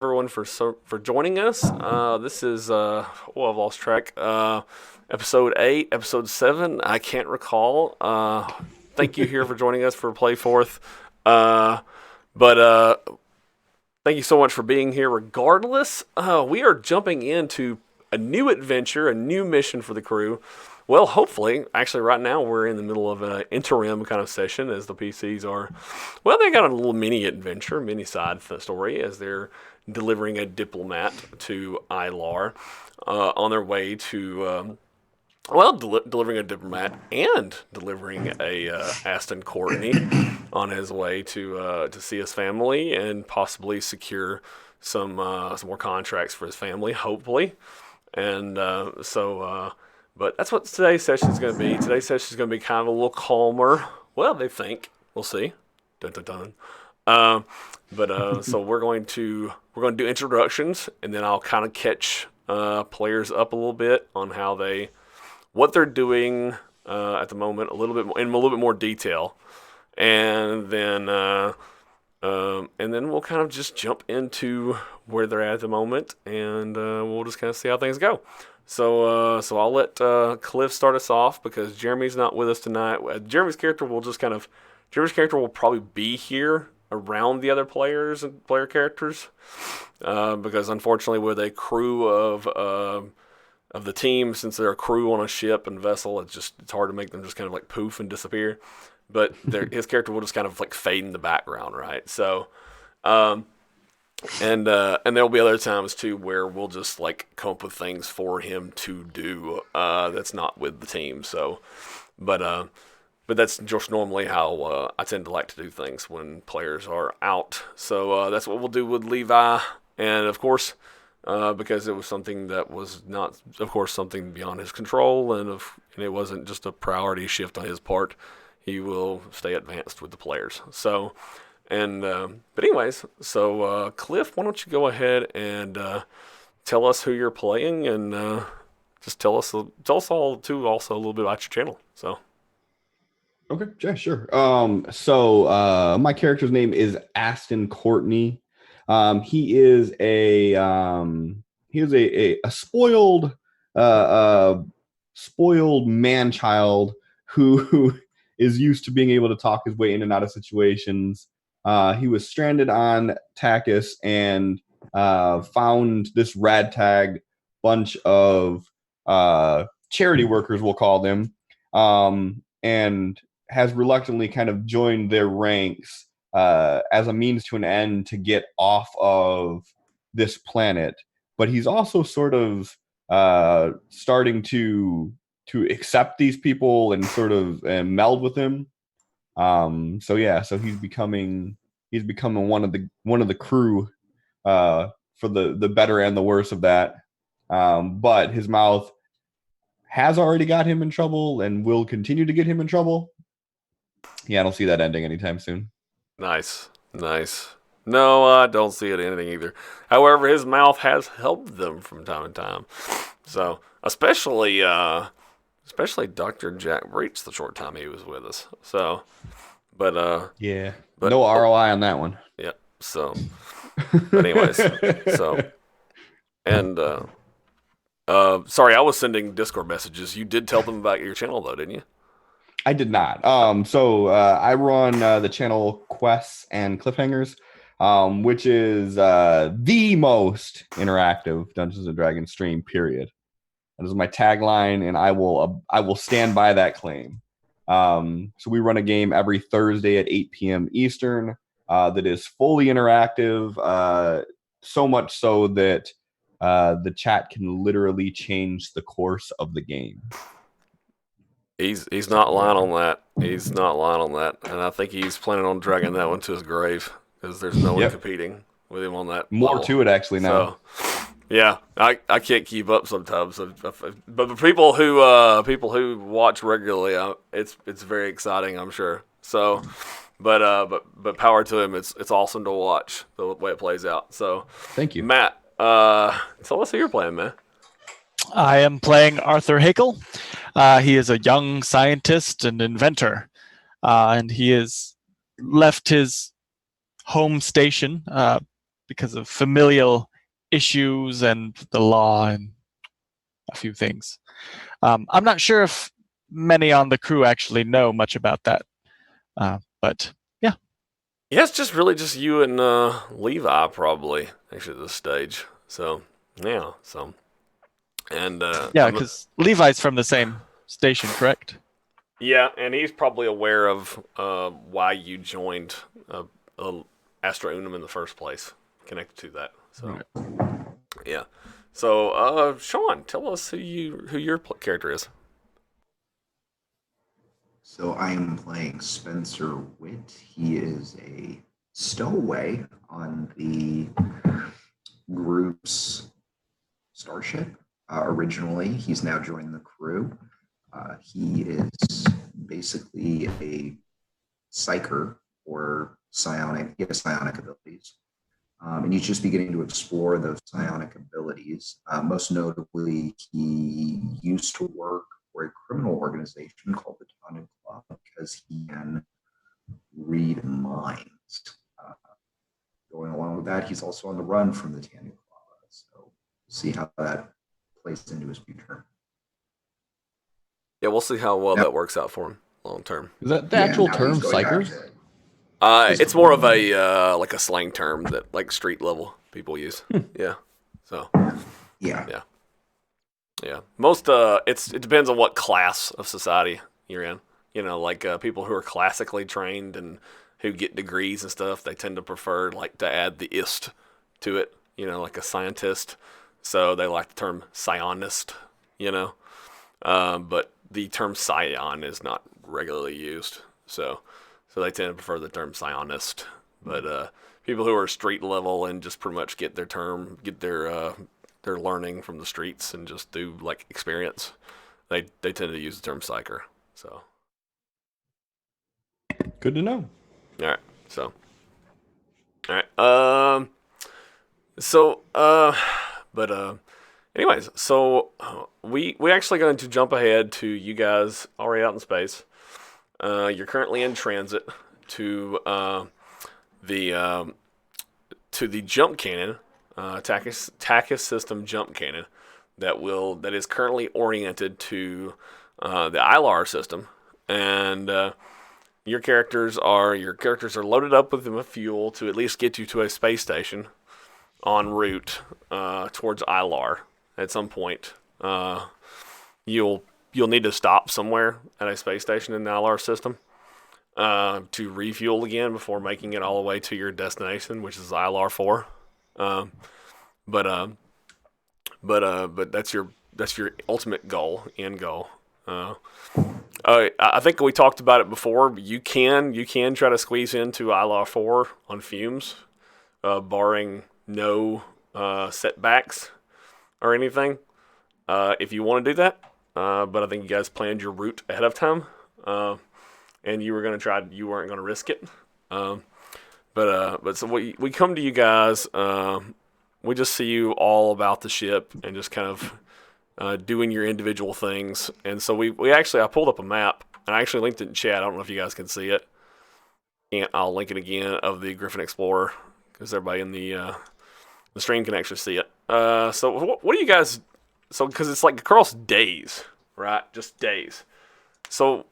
everyone for joining us. This is I've lost track. Episode 8, episode 7. I can't recall. Thank you here for joining us for Play Fourth. But thank you so much for being here. Regardless, we are jumping into a new adventure, a new mission for the crew. Well, hopefully, actually, right now we're in the middle of an interim kind of session as the PCs are. Well, they got a little mini adventure, mini side story as they're delivering a diplomat to Ilar on their way to. Delivering a diplomat and delivering a Aston Courtney on his way to see his family and possibly secure some more contracts for his family, hopefully. And but that's what today's session is going to be. Today's session is going to be kind of a little calmer. Well, they think we'll see. Dun dun dun. So we're going to do introductions, and then I'll kind of catch players up a little bit on what they're doing at the moment, a little bit more, in a little bit more detail, and then we'll kind of just jump into where they're at the moment, and we'll just kind of see how things go. So I'll let Cliff start us off because Jeremy's not with us tonight. Jeremy's character will probably be here around the other players and player characters because unfortunately with a crew of the team, since they're a crew on a ship and vessel, it's hard to make them just kind of like poof and disappear. But his character will just kind of like fade in the background, right? So, and there'll be other times too where we'll just like come up with things for him to do that's not with the team. So, but that's just normally how I tend to like to do things when players are out. So that's what we'll do with Levi, and of course. Because it was something that was not, of course, something beyond his control, and it wasn't just a priority shift on his part. He will stay advanced with the players. So, but anyways, so Cliff, why don't you go ahead and tell us who you're playing, and just tell us all too also a little bit about your channel. So. Okay, yeah, sure. My character's name is Aston Courtney. He is a spoiled man child who is used to being able to talk his way in and out of situations. He was stranded on Takis and found this ragtag bunch of charity workers, we'll call them, and has reluctantly kind of joined their ranks as a means to an end to get off of this planet. But he's also sort of starting to accept these people and sort of meld with them. So he's becoming one of the crew for the better and the worse of that. But his mouth has already got him in trouble and will continue to get him in trouble. Yeah, I don't see that ending anytime soon. Nice. No, I don't see it ending either. However, his mouth has helped them from time to time. So, especially Dr. Jack Breach the short time he was with us. So, Yeah, but no ROI on that one. Yeah. So, but anyways, so and sorry, I was sending Discord messages. You did tell them about your channel though, didn't you? I did not. I run the channel Quests and Cliffhangers, which is the most interactive Dungeons and Dragons stream. Period. That is my tagline, and I will stand by that claim. So we run a game every Thursday at 8 p.m. Eastern that is fully interactive. So much so that the chat can literally change the course of the game. He's not lying on that. He's not lying on that, and I think he's planning on dragging that one to his grave because there's no one competing with him on that. More level. to it actually now. So, yeah, I can't keep up sometimes. But the people who watch regularly, it's very exciting, I'm sure. So, but power to him. It's awesome to watch the way it plays out. So, thank you, Matt. Tell us who you're playing, man. I am playing Arthur Haekel. He is a young scientist and inventor, and he has left his home station because of familial issues and the law and a few things. I'm not sure if many on the crew actually know much about that, but yeah. Yeah, it's just really just you and Levi probably actually at this stage. So yeah, so and Yeah, because Levi's from the same station, correct? yeah, and he's probably aware of why you joined Astra Unum in the first place, connected to that. So Right. yeah, so Shaun, tell us who your character is. So I am playing Spencer Witt. He is a stowaway on the group's starship. Originally, he's now joined the crew. He is basically a psyker or psionic. He has psionic abilities. And he's just beginning to explore those psionic abilities. Most notably, he used to work for a criminal organization called the Tonic Club because he can read minds. Uh, Going along with that, he's also on the run from the Tonic Club. So we'll see how that plays into his future. Yeah, we'll see how well Now, that works out for him long term. Is that the yeah, actual now term, he's going back psychers? to It's more of a like a slang term that like street level people use. Yeah, so yeah. yeah, most it depends on what class of society you're in. You know, like people who are classically trained and who get degrees and stuff, they tend to prefer like to add the ist to it. You know, like a scientist. So they like the term psionist. You know, but the term scion is not regularly used. So they tend to prefer the term psionist. But people who are street level and just pretty much get their learning from the streets and just do like experience, they tend to use the term psyker. So Good to know. all right, so all right, so but anyways, so we actually going to jump ahead to you guys already out in space. You're currently in transit to the jump cannon, Takis system jump cannon that is currently oriented to the ILAR system, and your characters are loaded up with enough fuel to at least get you to a space station en route towards ILAR. At some point, you'll need to stop somewhere at a space station in the ILAR system to refuel again before making it all the way to your destination, which is ILR 4. But that's your ultimate goal, end goal. I think we talked about it before. You can try to squeeze into ILR 4 on fumes, barring no setbacks or anything. If you want to do that, but I think you guys planned your route ahead of time, and you weren't going to risk it. But so we come to you guys. We just see you all about the ship and just kind of doing your individual things. And so I pulled up a map and I actually linked it in chat. I don't know if you guys can see it. And I'll link it again of the Griffin Explorer because everybody in the stream can actually see it. So what do you guys? So because it's like across days, right? Just days. So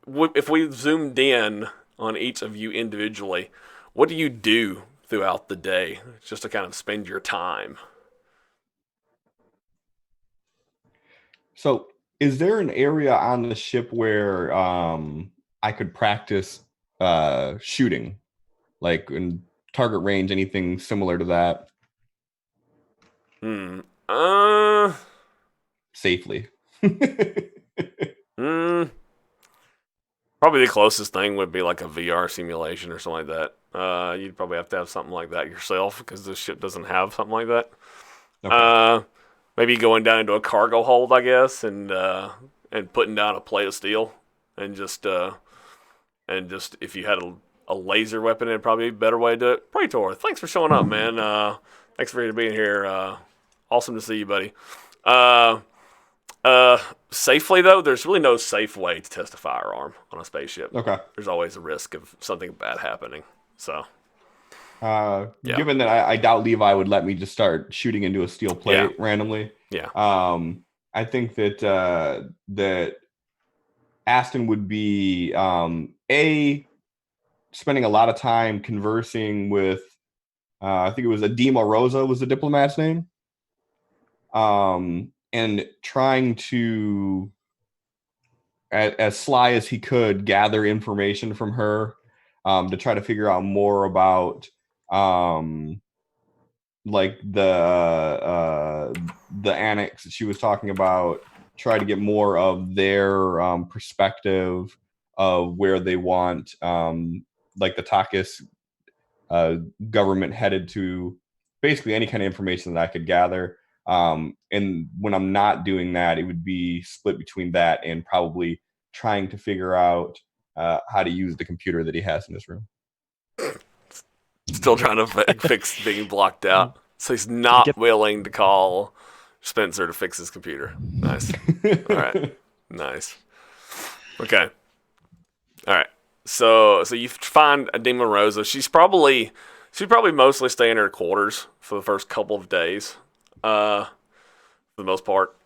if we zoomed in on each of you individually, what do you do throughout the day just to kind of spend your time? So, is there an area on the ship where I could practice shooting, like in target range, anything similar to that, Hmm. safely? Hmm. Probably the closest thing would be like a VR simulation or something like that. You'd probably have to have something like that yourself because this ship doesn't have something like that. Okay. Maybe going down into a cargo hold, I guess, and putting down a plate of steel, and just if you had a laser weapon, it'd probably be a better way to do it. Praetor, thanks for showing up, man. Thanks for being here. Awesome to see you, buddy. Safely though, there's really no safe way to test a firearm on a spaceship. Okay. There's always a risk of something bad happening. So, Yeah. Given that I doubt Levi would let me just start shooting into a steel plate randomly. Yeah. I think that Aston would be spending a lot of time conversing with I think it was Adema Rosa was the diplomat's name. And trying to, as sly as he could, gather information from her to try to figure out more about like the annex that she was talking about, try to get more of their perspective of where they want like the Takis government headed to, basically any kind of information that I could gather. And when I'm not doing that, it would be split between that and probably trying to figure out how to use the computer that he has in his room. Still trying to fix being blocked out. So he's You not get willing to call Spencer to fix his computer. Nice. All right. Nice. Okay. All right. So you find Adema Rosa. She's probably mostly staying in her quarters for the first couple of days. For the most part.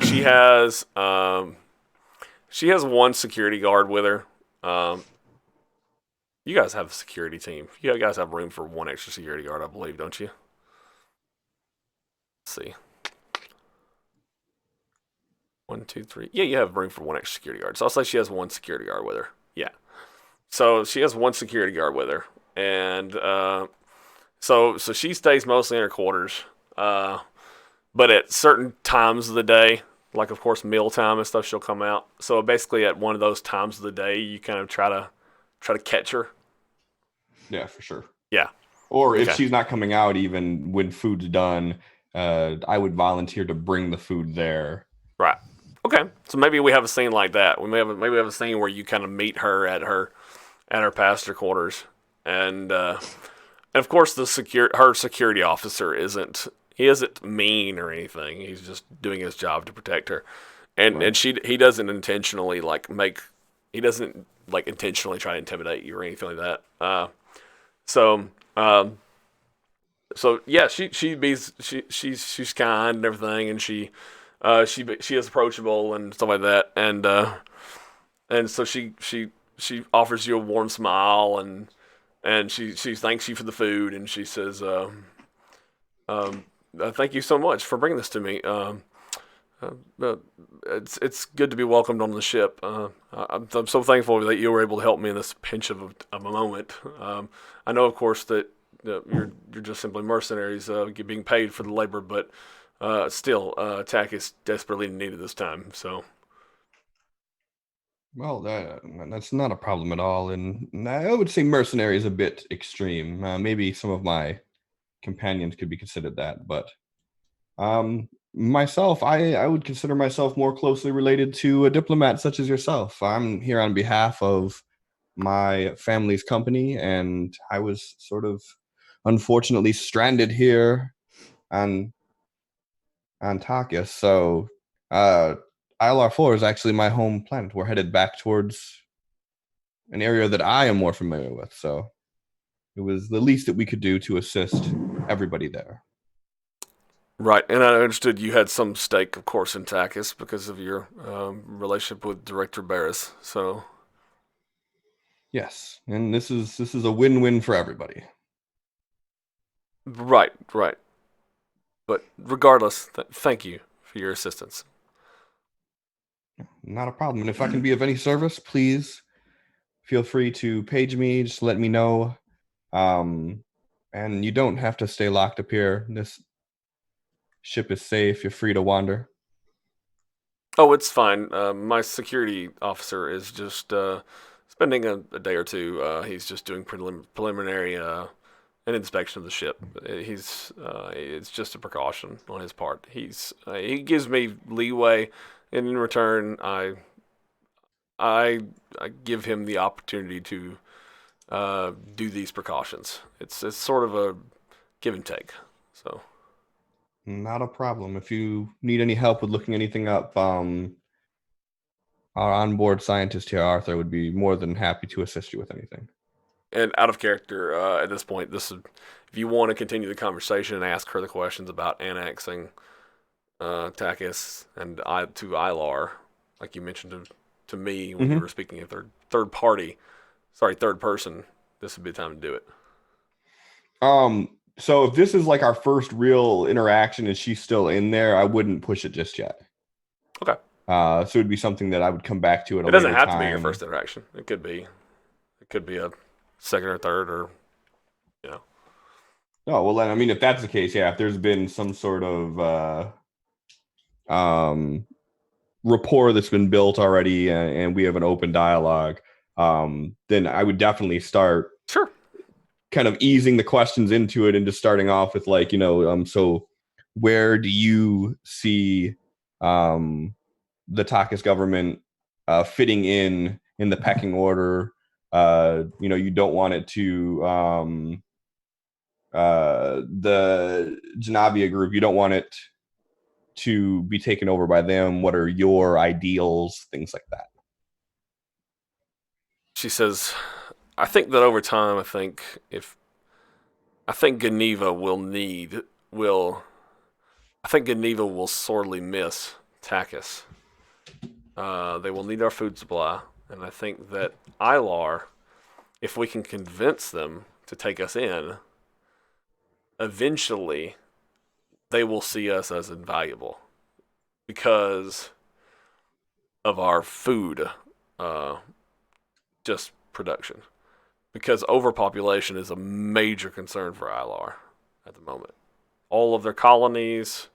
She has one security guard with her. You guys have a security team. You guys have room for one extra security guard, I believe, don't you? Let's see. 1, 2, 3. Yeah, you have room for one extra security guard. So I'll say she has one security guard with her. Yeah. So she has one security guard with her, and so she stays mostly in her quarters. But at certain times of the day, like of course mealtime and stuff, she'll come out. So basically, at one of those times of the day, you kind of try to catch her. Yeah, for sure. Yeah. Or if Okay. she's not coming out, even when food's done, I would volunteer to bring the food there. Right. Okay. So maybe we have a scene like that. Maybe we have a scene where you kind of meet her at her pastor quarters, and of course her security officer isn't mean or anything. He's just doing his job to protect her, and Right. he doesn't intentionally intentionally try to intimidate you or anything like that. So yeah, she's kind and everything, and she is approachable and stuff like that, and so she offers you a warm smile, and she thanks you for the food, and she says, thank you so much for bringing this to me. It's good to be welcomed on the ship. I'm so thankful that you were able to help me in this pinch of a moment. I know, of course, that you're just simply mercenaries being paid for the labor, but still, attack is desperately needed this time. So, Well, that's not a problem at all. And I would say mercenary is a bit extreme. Maybe some of my companions could be considered that. But myself, I would consider myself more closely related to a diplomat such as yourself. I'm here on behalf of my family's company, and I was sort of unfortunately stranded here on Takis. So ILR4 is actually my home planet. We're headed back towards an area that I am more familiar with. So it was the least that we could do to assist everybody there. right, and I understood you had some stake, of course, in Takis because of your relationship with Director Barris. So, Yes, and this is a win-win for everybody. right. But regardless, thank you for your assistance. Not a problem. And if I can be of any service, please feel free to page me. Just let me know. And you don't have to stay locked up here. This ship is safe. You're free to wander. Oh, it's fine. My security officer is just spending a day or two. He's just doing preliminary an inspection of the ship. It's just a precaution on his part. He gives me leeway, and in return, I give him the opportunity to do these precautions. It's sort of a give and take. So. Not a problem. If you need any help with looking anything up, our onboard scientist here, Arthur, would be more than happy to assist you with anything. and out of character at this point, this is if you want to continue the conversation and ask her the questions about annexing Takis and to Ilar, like you mentioned to me when you were speaking of third person, this would be the time to do it. So if this is like our first real interaction and she's still in there, I wouldn't push it just yet. Okay. So it'd be something that I would come back to at a It doesn't later have time. to be your first interaction. It could be a second or third, or Oh, well then, I mean, if that's the case, yeah, if there's been some sort of rapport that's been built already and we have an open dialogue, then I would definitely start sure. kind of easing the questions into it and just starting off with like, so where do you see the Takis government fitting in the pecking order? You don't want it to the Janavia group, you don't want it to be taken over by them. What are your ideals? Things like that. She says, I think that over time, Geneva will sorely miss Takis. They will need our food supply, and I think that Ilar, if we can convince them to take us in, eventually they will see us as invaluable because of our food just production. Because overpopulation is a major concern for Ilar at the moment. All of their colonies,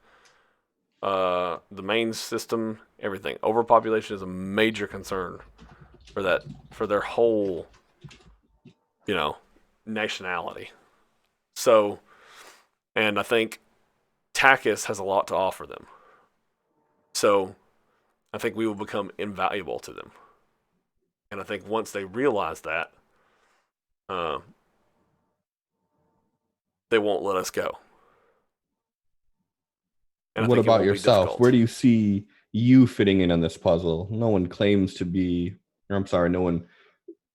the main system, everything. Overpopulation is a major concern for their whole, nationality. So, and I think Takis has a lot to offer them. So, I think we will become invaluable to them. And I think once they realize that, they won't let us go. And what about yourself? Where do you see you fitting in on this puzzle? No one claims to be, or I'm sorry, no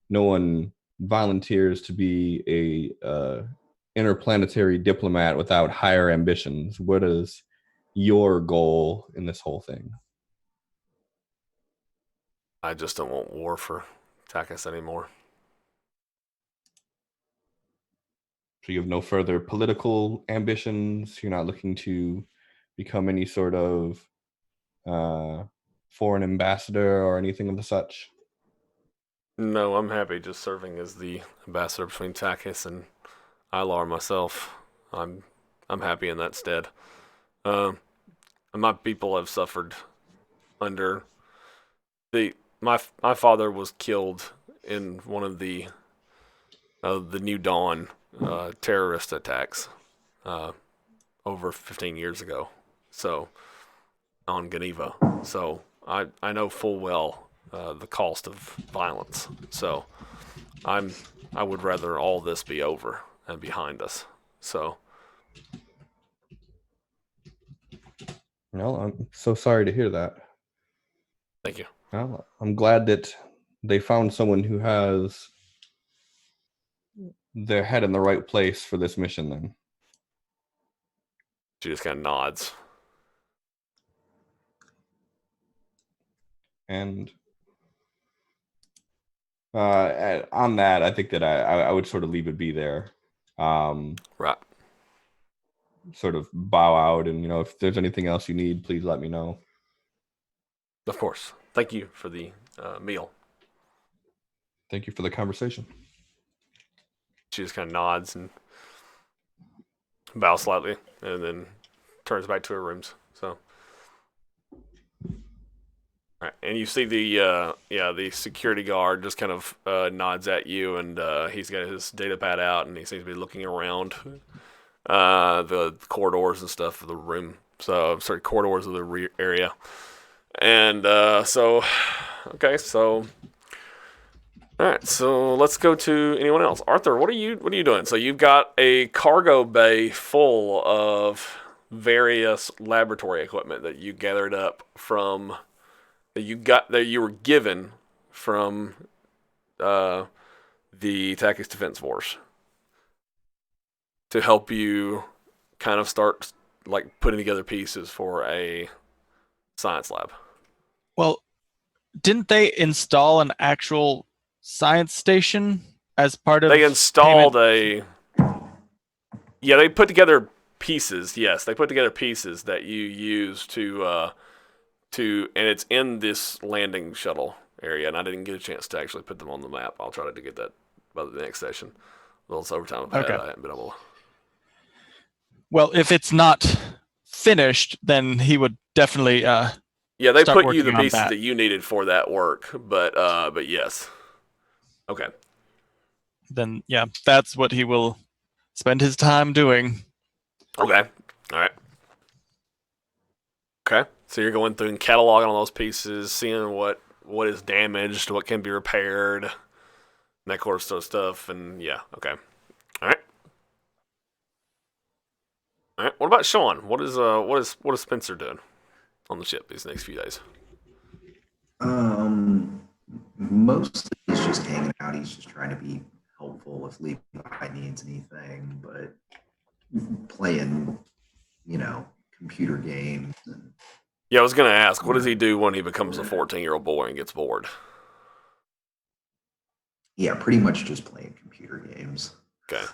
one volunteers to be a interplanetary diplomat without higher ambitions. What is your goal in this whole thing? I just don't want war for Takis anymore. So you have no further political ambitions? You're not looking to become any sort of foreign ambassador or anything of the such? No, I'm happy just serving as the ambassador between Takis and Ilar myself. I'm happy in that stead. My people have suffered under my father was killed in one of the New Dawn terrorist attacks over 15 years ago. So on Geneva. So I know full well the cost of violence. So I would rather all this be over and behind us. So. Well, I'm so sorry to hear that. Thank you. Well, I'm glad that they found someone who has their head in the right place for this mission then. She just kind of nods. And on that, I think that I would sort of leave it be there. Right. Sort of bow out, and if there's anything else you need, please let me know. Of course. Thank you for the meal. Thank you for the conversation. She just kind of nods and bows slightly, and then turns back to her rooms. So, all right, and you see the security guard just kind of nods at you, and he's got his data pad out, and he seems to be looking around the corridors and stuff of the room. So, sorry, corridors of the area, and okay, so. All right, so let's go to anyone else. Arthur, what are you doing? So you've got a cargo bay full of various laboratory equipment that you gathered up from that you were given from the the Takis Defense Force to help you kind of start like putting together pieces for a science lab. Well, didn't they install an actual science station as part of They installed payment? they put together pieces. Yes, they put together pieces that you use to and it's in this landing shuttle area, and I didn't get a chance to actually put them on the map. I'll try to get that by the next session. Well, it's overtime I've had. Okay. I haven't been able. Well, if it's not finished, then he would definitely Yeah, they start put you the working on pieces that. that you needed for that work, but yes. Okay. Then yeah, that's what he will spend his time doing. Okay. All right. Okay. So you're going through and cataloging all those pieces, seeing what is damaged, what can be repaired, and that sort of stuff. And yeah. Okay. All right. All right. What about Shaun? What is Spencer doing on the ship these next few days? Mostly he's just hanging out. He's just trying to be helpful if Levi needs anything, but playing, computer games and Yeah, I was gonna ask, what does he do when he becomes a 14-year-old boy and gets bored? yeah, pretty much just playing computer games. Okay.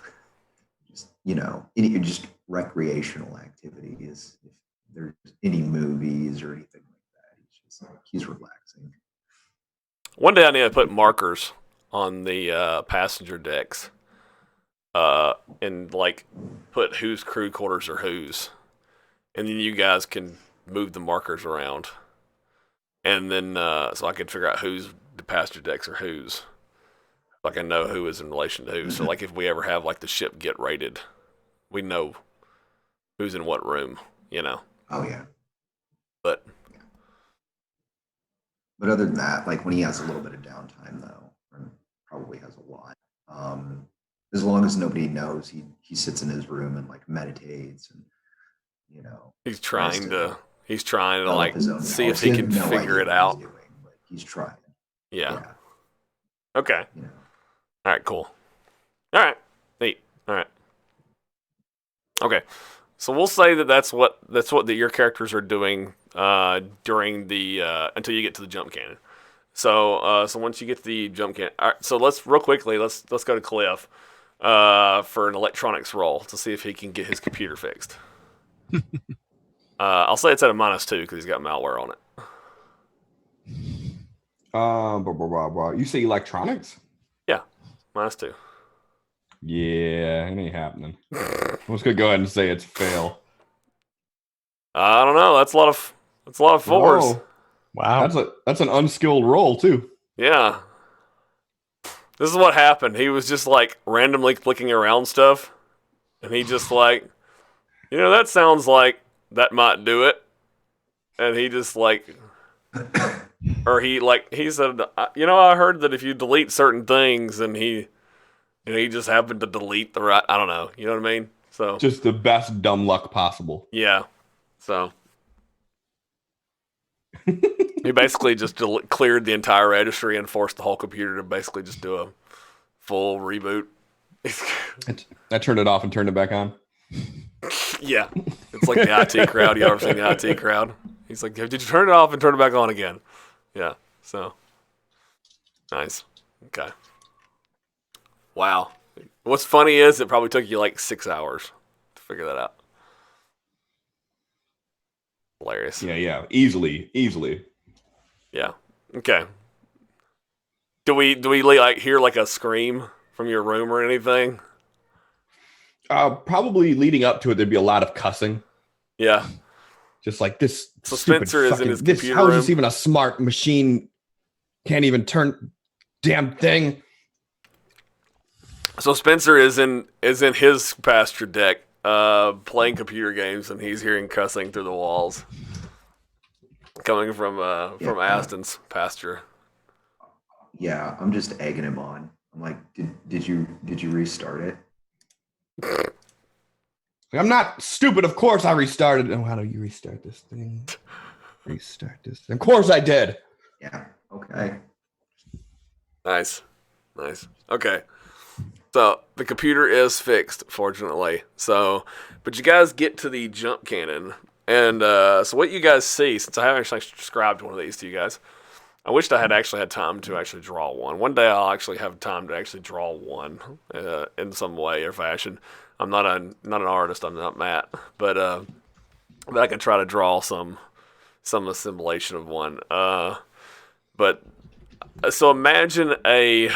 Just just recreational activities. If there's any movies or anything like that, he's relaxing. One day I need to put markers on the passenger decks, and like put whose crew quarters are whose, and then you guys can move the markers around, and then so I can figure out whose the passenger decks are whose. So I can know who is in relation to who. So like if we ever have like the ship get raided, we know who's in what room, Oh yeah. But other than that, like when he has a little bit of downtime though, and probably has a lot. As long as nobody knows, he sits in his room and like meditates and he's trying to like his own see if knowledge. he has can no figure idea it what out. he's doing, but he's trying. Yeah. Okay. You know. All right. Cool. All right. Neat. All right. Okay. So we'll say that's what your characters are doing during the until you get to the jump cannon. So once you get to the jump cannon, all right, so let's real quickly let's go to Cliff for an electronics roll to see if he can get his computer fixed. I'll say it's at a -2 because he's got malware on it. You say electronics? Yeah, -2. Yeah, it ain't happening. I'm just gonna go ahead and say it's a fail. I don't know. That's a lot of fours. Whoa. Wow. That's an unskilled roll too. Yeah. This is what happened. He was just like randomly clicking around stuff, and he just like, that sounds like that might do it, and he just like, or he said, I heard that if you delete certain things, and he just happened to delete the right. I don't know. You know what I mean? So Just the best dumb luck possible. yeah. So he basically just cleared the entire registry and forced the whole computer to basically just do a full reboot. I turned it off and turned it back on. Yeah. It's like the IT crowd. You ever seen the IT crowd? He's like, did you turn it off and turn it back on again? Yeah. So nice. Okay. Wow. What's funny is it probably took you like 6 hours to figure that out. Hilarious. Yeah. Easily. Yeah. Okay. Do we like hear like a scream from your room or anything? Probably leading up to it, there'd be a lot of cussing. Yeah. Just like this. So stupid Spencer is in his computer How is room. this even a smart machine? Can't even turn damn thing. So Spencer is in his pasture deck, playing computer games, and he's hearing cussing through the walls, coming from Aston's pasture. Yeah, I'm just egging him on. I'm like, did you restart it? I'm not stupid. Of course I restarted. Oh, how do you restart this thing? Restart this thing. Of course I did. Yeah. Okay. Nice. Nice. Okay. So the computer is fixed, fortunately. So, but you guys get to the jump cannon, and so what you guys see, since I haven't actually described one of these to you guys, I wished I had actually had time to actually draw one. One day I'll actually have time to actually draw one in some way or fashion. I'm not an artist. I'm not Matt, but I can try to draw some assimilation of one. But so imagine a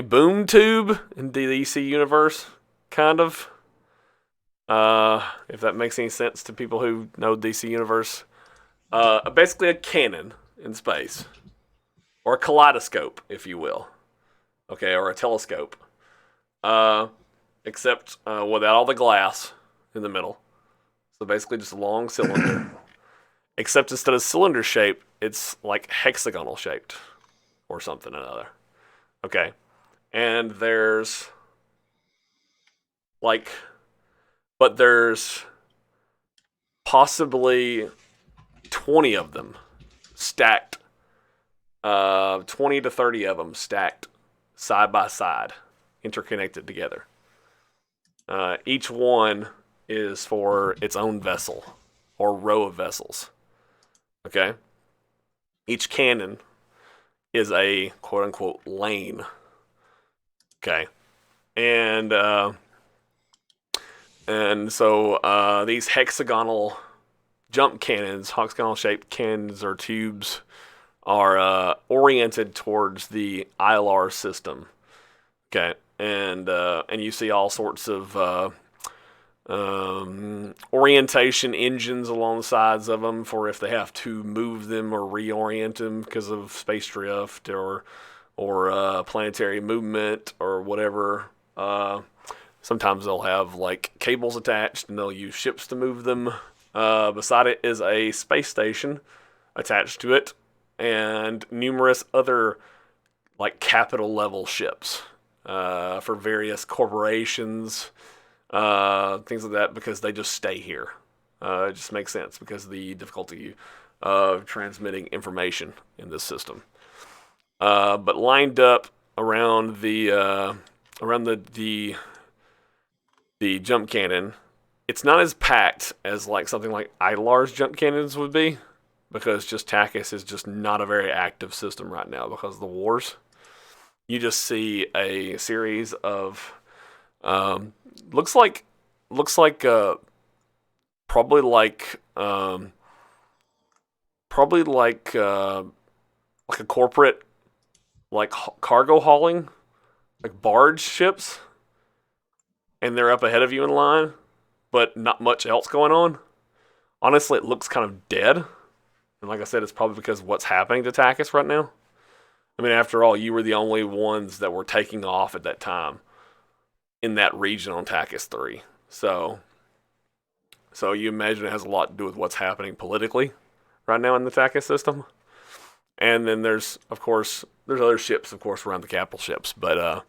boom tube in the DC universe, kind of. If that makes any sense to people who know DC universe, basically a cannon in space, or a kaleidoscope, if you will. Okay, or a telescope. Uh, except without all the glass in the middle. So basically, just a long cylinder. Except instead of cylinder shape, it's like hexagonal shaped, or something or another. Okay, and like, there's possibly 20 of them stacked, 20 to 30 of them stacked side by side, interconnected together. Each one is for its own vessel or row of vessels. Okay? Each cannon is a quote unquote lane. Okay? And so these hexagonal jump cannons, hexagonal shaped cannons or tubes, are oriented towards the ILR system. Okay, and you see all sorts of orientation engines along the sides of them for if they have to move them or reorient them because of space drift or planetary movement or whatever. Sometimes they'll have like cables attached and they'll use ships to move them. Beside it is a space station attached to it and numerous other like capital level ships for various corporations, things like that, because they just stay here. It just makes sense because of the difficulty of transmitting information in this system. But lined up around the jump cannon, it's not as packed as like something like Ilar's jump cannons would be, because just Takis is just not a very active system right now because of the wars. You just see a series of looks like probably like like a corporate like cargo hauling, like barge ships, and they're up ahead of you in line, but not much else going on. Honestly, it looks kind of dead. And like I said, it's probably because of what's happening to Takis right now. I mean, after all, you were the only ones that were taking off at that time in that region on Takis 3. So you imagine it has a lot to do with what's happening politically right now in the Takis system. And then there's other ships, of course, around the capital ships. But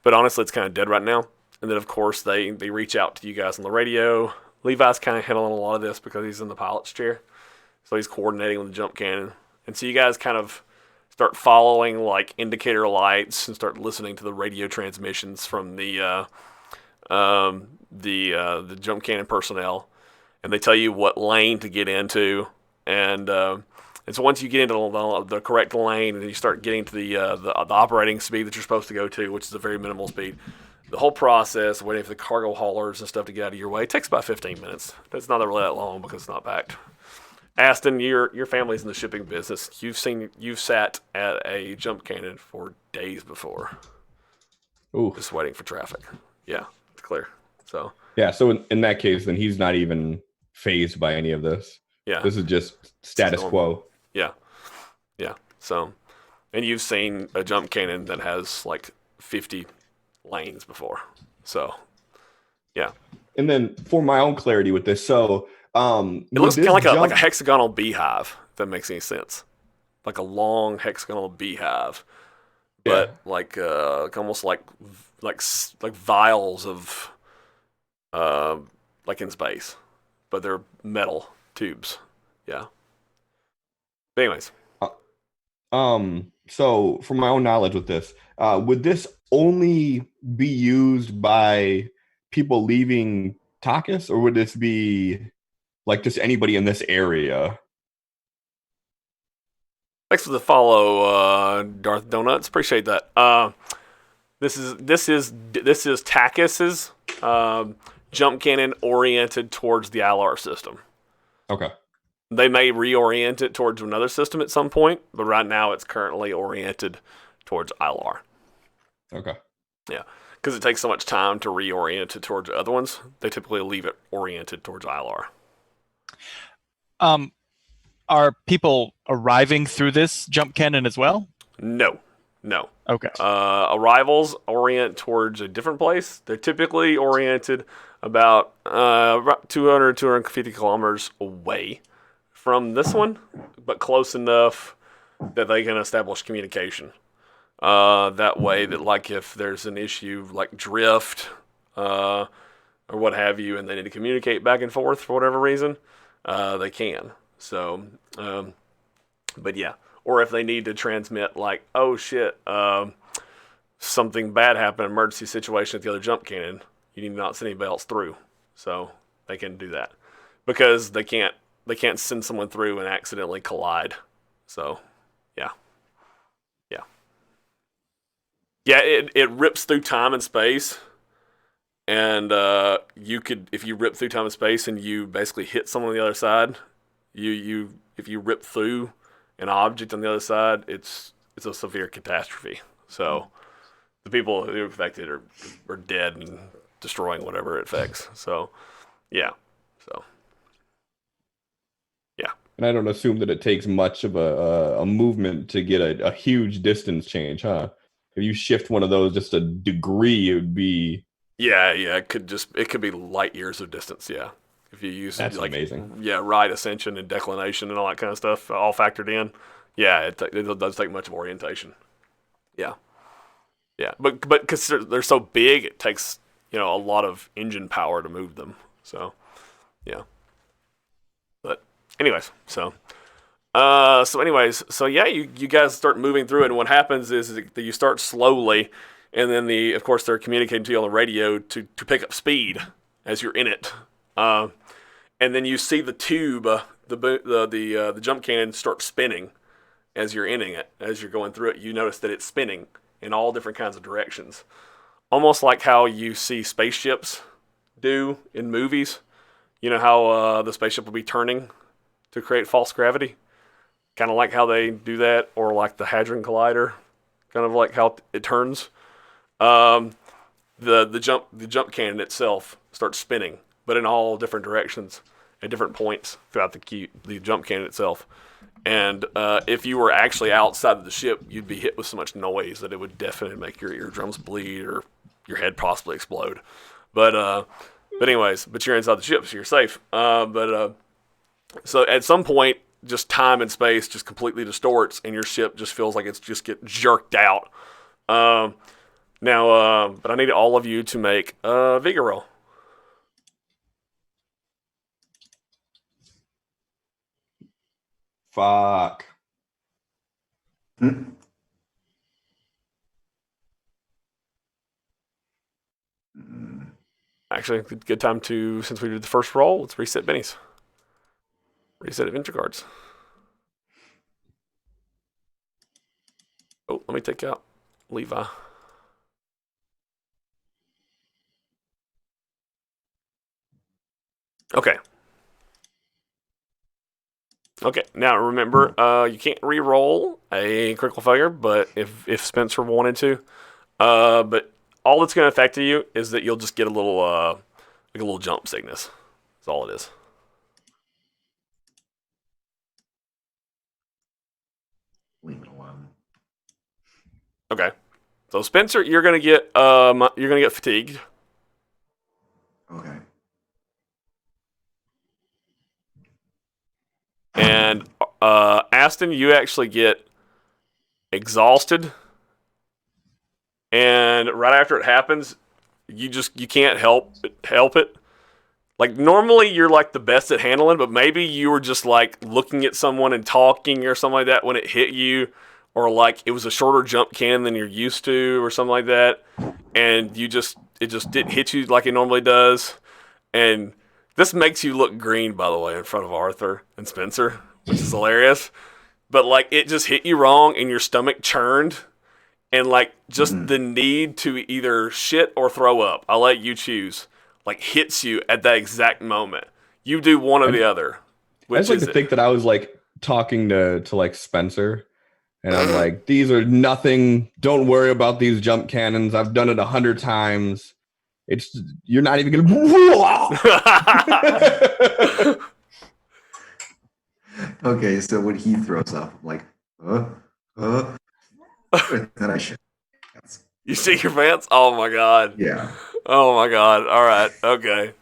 honestly, it's kind of dead right now. And then, of course, they reach out to you guys on the radio. Levi's kind of handling a lot of this because he's in the pilot's chair. So he's coordinating with the jump cannon. And so you guys kind of start following like indicator lights and start listening to the radio transmissions from the jump cannon personnel. And they tell you what lane to get into. And so once you get into the correct lane and you start getting to the operating speed that you're supposed to go to, which is a very minimal speed, the whole process, waiting for the cargo haulers and stuff to get out of your way, it takes about 15 minutes. It's not really that long because it's not packed. Aston, your family's in the shipping business. You've sat at a jump cannon for days before. Ooh. Just waiting for traffic. Yeah, it's clear. So yeah, so in that case, then he's not even phased by any of this. Yeah, this is just status quo. Yeah. So, and you've seen a jump cannon that has like 50 lanes before. So, yeah. And then for my own clarity with this, so it looks kind of like a hexagonal beehive. If that makes any sense, like a long hexagonal beehive, but like almost like vials of like in space, but they're metal tubes. Yeah. But anyways, So from my own knowledge with this, would this only be used by people leaving Takis, or would this be like just anybody in this area? Thanks for the follow, Darth Donuts. Appreciate that. This is Takis's jump cannon oriented towards the Alar system. Okay. They may reorient it towards another system at some point, but right now it's currently oriented towards Ilar. Okay. Yeah, because it takes so much time to reorient it towards other ones. They typically leave it oriented towards Ilar. Are people arriving through this jump cannon as well? No. Okay. Arrivals orient towards a different place. They're typically oriented about 200, 250 kilometers away from this one, but close enough that they can establish communication. That way that, like, if there's an issue like drift or what have you, and they need to communicate back and forth for whatever reason, they can. So, but yeah. Or if they need to transmit, like, oh shit, something bad happened, emergency situation at the other jump cannon, you need to not send anybody else through. So they can do that. Because they can't send someone through and accidentally collide. So, yeah. Yeah, it rips through time and space. And you could, if you rip through time and space and you basically hit someone on the other side, if you rip through an object on the other side, it's a severe catastrophe. So the people who are affected are dead and destroying whatever it affects. So, yeah. So, yeah. And I don't assume that it takes much of a movement to get a huge distance change, huh? If you shift one of those just a degree, it would be. Yeah. It could be light years of distance. Yeah. If you use That's like, amazing. Yeah, ride ascension and declination and all that kind of stuff, all factored in. Yeah, it does take much of orientation. Yeah. But because they're so big, it takes a lot of engine power to move them. So, yeah. But anyways, so yeah, you guys start moving through it, and what happens is that you start slowly, and then of course they're communicating to you on the radio to pick up speed as you're in it. And then you see the tube, the jump cannon start spinning as you're in it. As you're going through it, you notice that it's spinning in all different kinds of directions, almost like how you see spaceships do in movies. You know how the spaceship will be turning to create false gravity, kind of like how they do that, or like the Hadron Collider, kind of like how it turns. The jump cannon itself starts spinning, but in all different directions at different points throughout the jump cannon itself. And if you were actually outside of the ship, you'd be hit with so much noise that it would definitely make your eardrums bleed or your head possibly explode. But anyways, you're inside the ship, so you're safe. So at some point, just time and space just completely distorts, and your ship just feels like it's just get jerked out. But I need all of you to make a vigor roll. Fuck. Hmm. Actually, good time to, since we did the first roll, let's reset Benny's. Reset adventure cards. Oh, let me take out Levi. Okay. Now remember, you can't re-roll a critical failure, but if Spencer wanted to, but all that's going to affect you is that you'll just get a little jump sickness. That's all it is. Leave it alone. Okay. So Spencer, you're gonna get fatigued. Okay. And Aston, you actually get exhausted. And right after it happens, you can't help it. Like, normally you're like the best at handling, but maybe you were just like looking at someone and talking or something like that when it hit you, or like it was a shorter jump cannon than you're used to, or something like that, and it just didn't hit you like it normally does, and this makes you look green, by the way, in front of Arthur and Spencer, which is hilarious. But like it just hit you wrong, and your stomach churned, and like just the need to either shit or throw up, I'll let you choose, like hits you at that exact moment. You do one or the other. I just like to think that I was like talking to like Spencer, and I'm like, these are nothing. Don't worry about these jump cannons. I've done it 100 times. You're not even gonna. Okay, so when he throws up, I'm like, and then I shit. You shit your pants? Oh my god. Yeah. Oh my god. All right. Okay.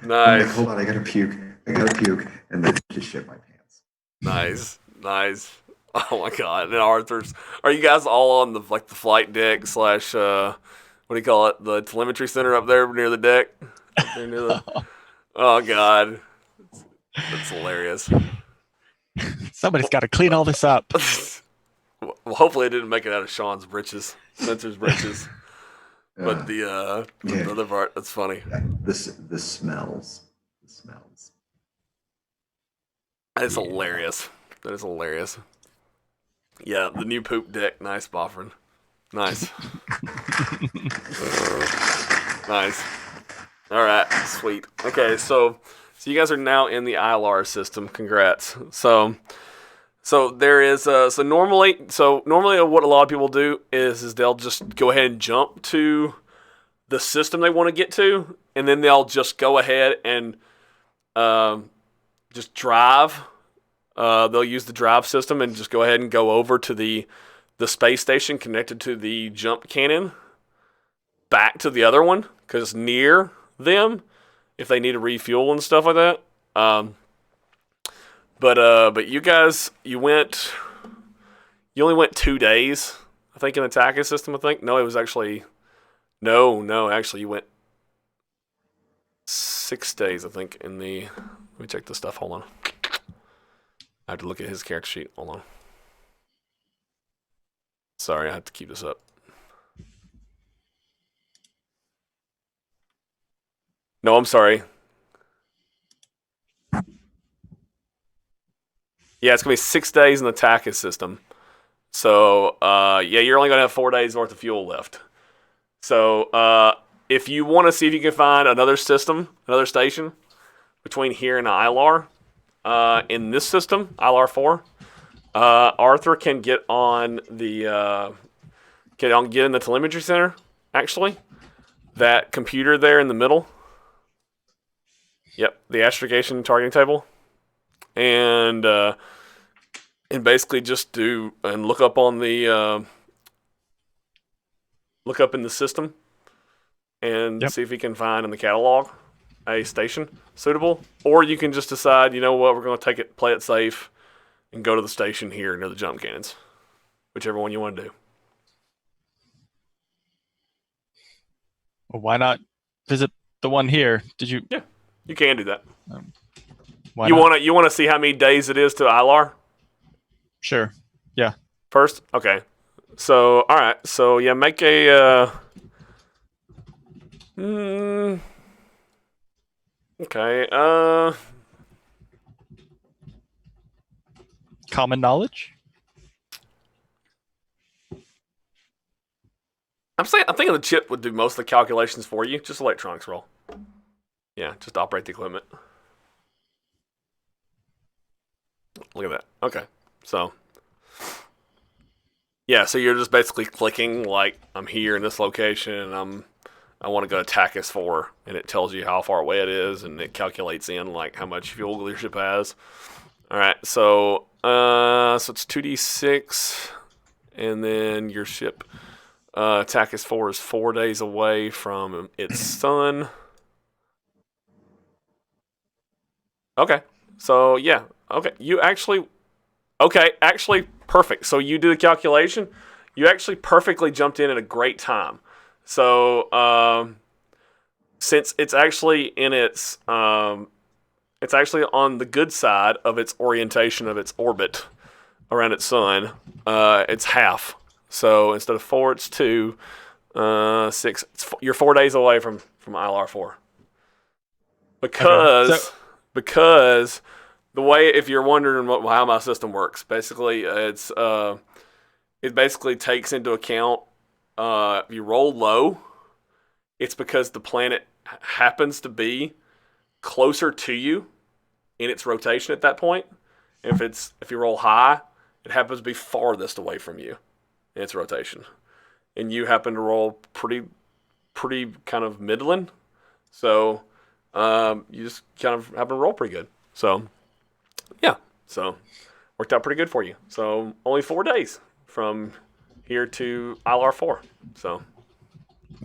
I'm Nice. like, hold on, I gotta puke, and then just shit my pants. Nice. Oh my god. And Arthur's. Are you guys all on the flight deck / what do you call it? The telemetry center up there near the deck? Up there near the, oh god. That's hilarious. Somebody's got to clean all this up. Well, hopefully it didn't make it out of Shaun's britches, Spencer's britches. But the other part, that's funny. Yeah, the smells. The smells. That is hilarious. That is hilarious. Yeah, the new poop deck. Nice, Boffin. Nice. Nice. All right, sweet. Okay, so you guys are now in the ILR system. Congrats. So there is normally what a lot of people do is they'll just go ahead and jump to the system they want to get to, and then they'll just go ahead and just drive. They'll use the drive system and just go ahead and go over to the space station connected to the jump cannon, back to the other one because near them, if they need to refuel and stuff like that. But you guys, you only went 2 days, I think, in the TACA system, I think. No, it was actually, actually you went 6 days, I think, in the, let me check this stuff, hold on. I have to look at his character sheet, hold on. Sorry, I have to keep this up. No, I'm sorry. Yeah, it's going to be 6 days in the TACA system. So, you're only going to have 4 days worth of fuel left. So, if you want to see if you can find another system, another station, between here and ILR, in this system, ILR 4, Arthur can get on the, get in the telemetry center, actually. That computer there in the middle. Yep, the astrogation targeting table. And basically just do and look up on the look up in the system and see if you can find in the catalog a station suitable, or you can just decide, you know what, we're going to play it safe, and go to the station here near the jump cannons, whichever one you want to do. Well, why not visit the one here? Did you? Yeah, you can do that. Why you not? want to see how many days it is to ILR? Sure. Yeah. First? Okay. So, all right. So, yeah, make a... okay. Common knowledge? I'm thinking the chip would do most of the calculations for you. Just electronics roll. Yeah, just operate the equipment. Look at that. Okay. So, yeah, so you're just basically clicking, like, I'm here in this location, and I want to go to TACUS 4, and it tells you how far away it is, and it calculates in, like, how much fuel your ship has. All right, so it's 2d6, and then your ship, TACUS 4 is 4 days away from its sun. Okay, so, yeah, okay, actually, perfect. So you do the calculation. You actually perfectly jumped in at a great time. So since it's actually in it's actually on the good side of its orientation of its orbit. around its sun, it's half. So instead of 4, it's 2. 6. You're 4 days away from ILR4. Okay. Because the way, if you're wondering how my system works, basically it basically takes into account if you roll low, it's because the planet happens to be closer to you in its rotation at that point. If you roll high, it happens to be farthest away from you in its rotation, and you happen to roll pretty kind of middling, so you just kind of happen to roll pretty good. So yeah, so worked out pretty good for you. So only 4 days from here to ILR4. So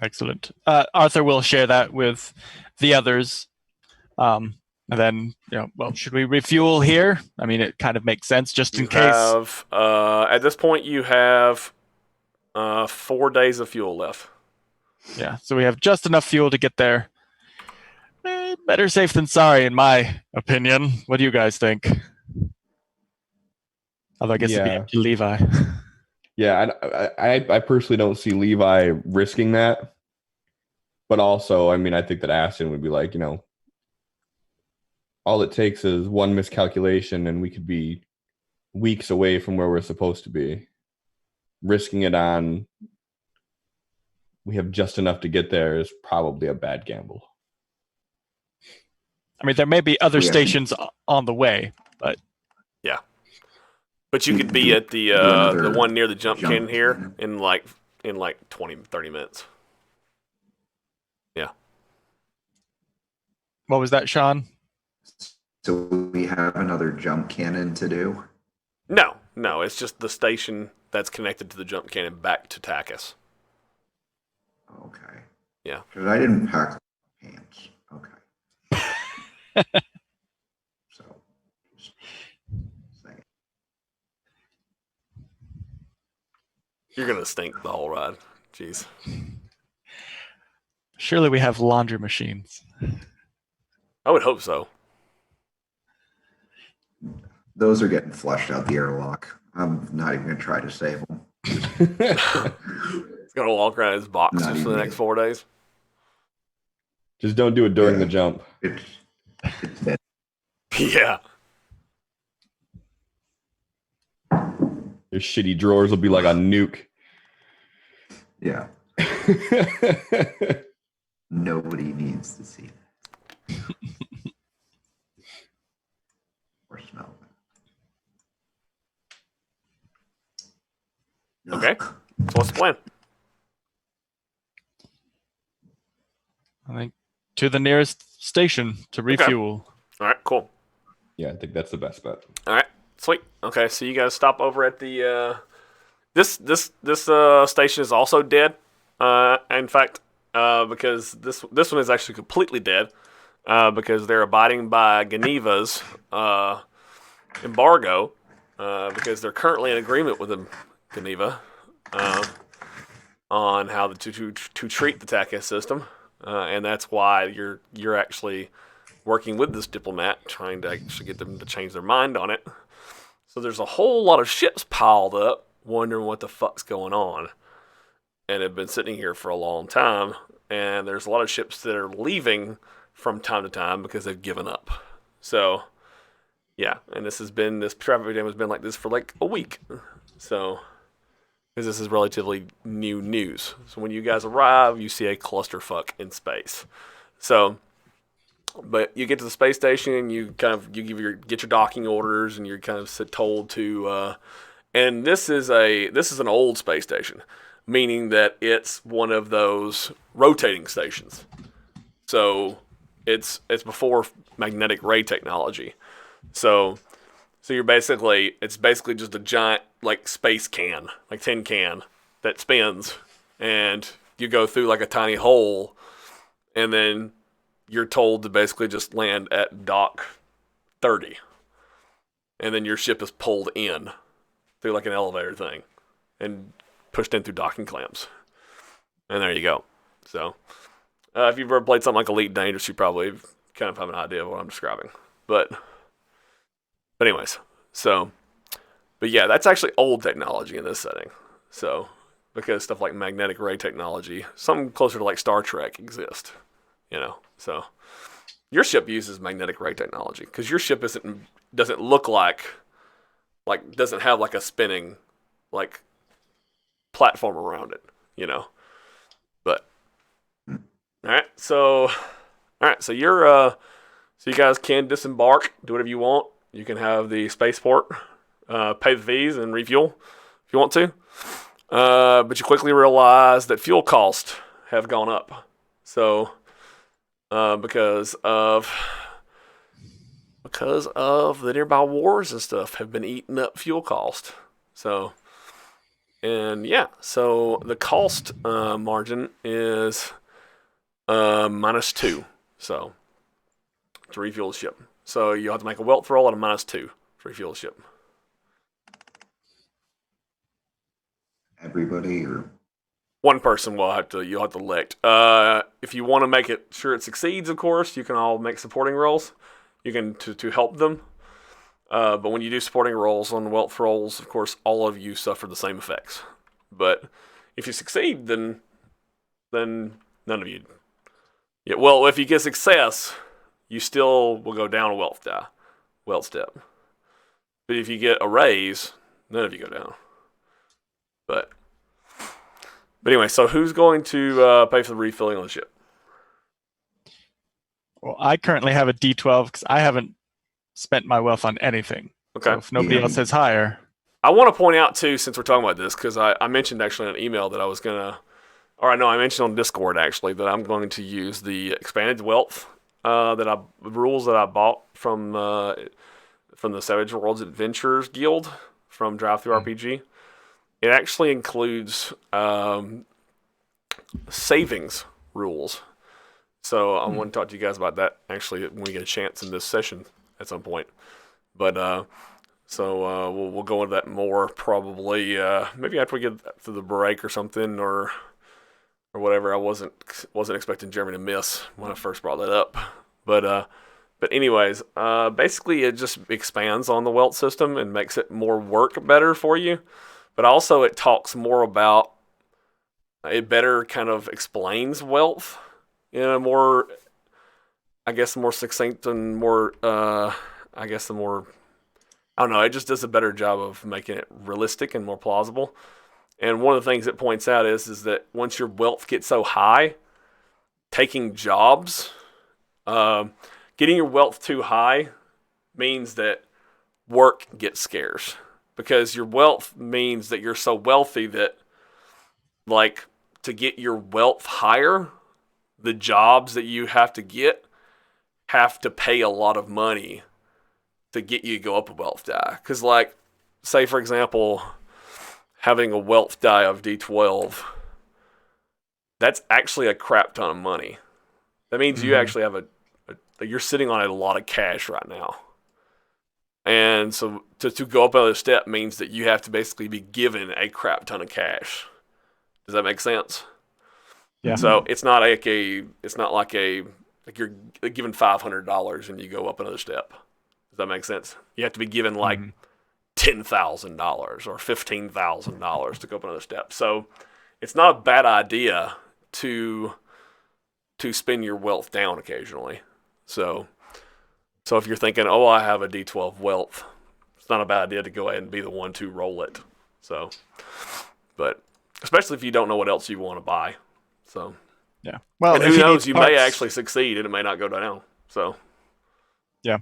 Excellent. Arthur will share that with the others. And then, should we refuel here? I mean, it kind of makes sense just in case. At this point, you have 4 days of fuel left. Yeah, so we have just enough fuel to get there. Better safe than sorry, in my opinion. What do you guys think? Although I guess it'd be up to Levi. Yeah, I personally don't see Levi risking that. But also, I mean, I think that Aston would be like, all it takes is one miscalculation and we could be weeks away from where we're supposed to be. Risking it on we have just enough to get there is probably a bad gamble. I mean, there may be other stations on the way, but yeah. But you could be at the one near the jump cannon here in like 20, 30 minutes. Yeah. What was that, Shaun? So we have another jump cannon to do? No, it's just the station that's connected to the jump cannon back to Takis. Okay. Yeah. Because I didn't pack pants. Okay. So, just saying. You're going to stink the whole ride. Jeez. Surely we have laundry machines. I would hope so. Those are getting flushed out the airlock. I'm not even going to try to save them. He's going to walk around his boxes for the next 4 days. Just don't do it during the jump. It's dead. Yeah. Your shitty drawers will be like a nuke. Yeah. Nobody needs to see that. Or smell it. Okay. So what's the plan? I think to the nearest station to refuel. All right, cool. Yeah, I think that's the best bet. All right, sweet. Okay, so you guys stop over at the this station is also dead. In fact, because this one is actually completely dead, because they're abiding by Geneva's embargo, because they're currently in agreement with Geneva on how to treat the TACAS system, and that's why you're actually working with this diplomat, trying to actually get them to change their mind on it. So there's a whole lot of ships piled up, wondering what the fuck's going on, and have been sitting here for a long time. And there's a lot of ships that are leaving from time to time because they've given up. So, yeah, and this traffic jam has been like this for like a week. So, because this is relatively new news. So when you guys arrive, you see a clusterfuck in space. So, but you get to the space station and you get your docking orders, and you're kind of told to, and this is an old space station, meaning that it's one of those rotating stations. So it's before magnetic ray technology. So it's basically just a giant like space can, like tin can that spins, and you go through like a tiny hole, and then you're told to basically just land at dock 30. And then your ship is pulled in through like an elevator thing and pushed in through docking clamps. And there you go. So, if you've ever played something like Elite Dangerous, you probably kind of have an idea of what I'm describing. But anyways, so But yeah, that's actually old technology in this setting. So because stuff like magnetic ray technology, something closer to like Star Trek exists. So your ship uses magnetic ray technology because your ship doesn't look like doesn't have like a spinning like platform around it. But all right, so so you guys can disembark, do whatever you want. You can have the spaceport, pay the fees and refuel if you want to. But you quickly realize that fuel costs have gone up. So because of the nearby wars and stuff have been eating up fuel cost. So so the cost margin is -2. So to refuel the ship. So you have to make a wealth roll at a -2 to refuel the ship. Everybody or One person you'll have to elect. If you want to make it sure it succeeds, of course, you can all make supporting rolls. You can to help them. But when you do supporting rolls on wealth rolls, of course, all of you suffer the same effects. But if you succeed, then none of you. Yeah, well, if you get success, you still will go down a wealth step. But if you get a raise, none of you go down. But anyway, so who's going to pay for the refilling on the ship? Well, I currently have a D12 because I haven't spent my wealth on anything. Okay. So if nobody else has higher. I want to point out, too, since we're talking about this, because I mentioned actually in an email that I was going to, I mentioned on Discord, actually, that I'm going to use the expanded wealth rules that I bought from the Savage Worlds Adventures Guild from Drive-Thru RPG. It actually includes savings rules. So I want to talk to you guys about that, actually, when we get a chance in this session at some point. But we'll go into that more probably maybe after we get to the break or something or whatever. I wasn't expecting Jeremy to miss when I first brought that up. But anyways, basically it just expands on the wealth system and makes it more work better for you. But also it talks more about, it better kind of explains wealth in a more, I guess, more succinct and more, I don't know, it just does a better job of making it realistic and more plausible. And one of the things it points out is that once your wealth gets so high, taking jobs, getting your wealth too high means that work gets scarce. Because your wealth means that you're so wealthy that, like, to get your wealth higher, the jobs that you have to get have to pay a lot of money to get you to go up a wealth die. Because, like, say, for example, having a wealth die of D12, that's actually a crap ton of money. That means you actually have you're sitting on a lot of cash right now. And so to go up another step means that you have to basically be given a crap ton of cash. Does that make sense? Yeah. So it's not like you're given $500 and you go up another step. Does that make sense? You have to be given like $10,000 or $15,000 to go up another step. So it's not a bad idea to spin your wealth down occasionally. So if you're thinking, oh, I have a D12 wealth, it's not a bad idea to go ahead and be the one to roll it. So, but especially if you don't know what else you want to buy. So, yeah. Well, and who knows, you may actually succeed and it may not go down. So, yeah.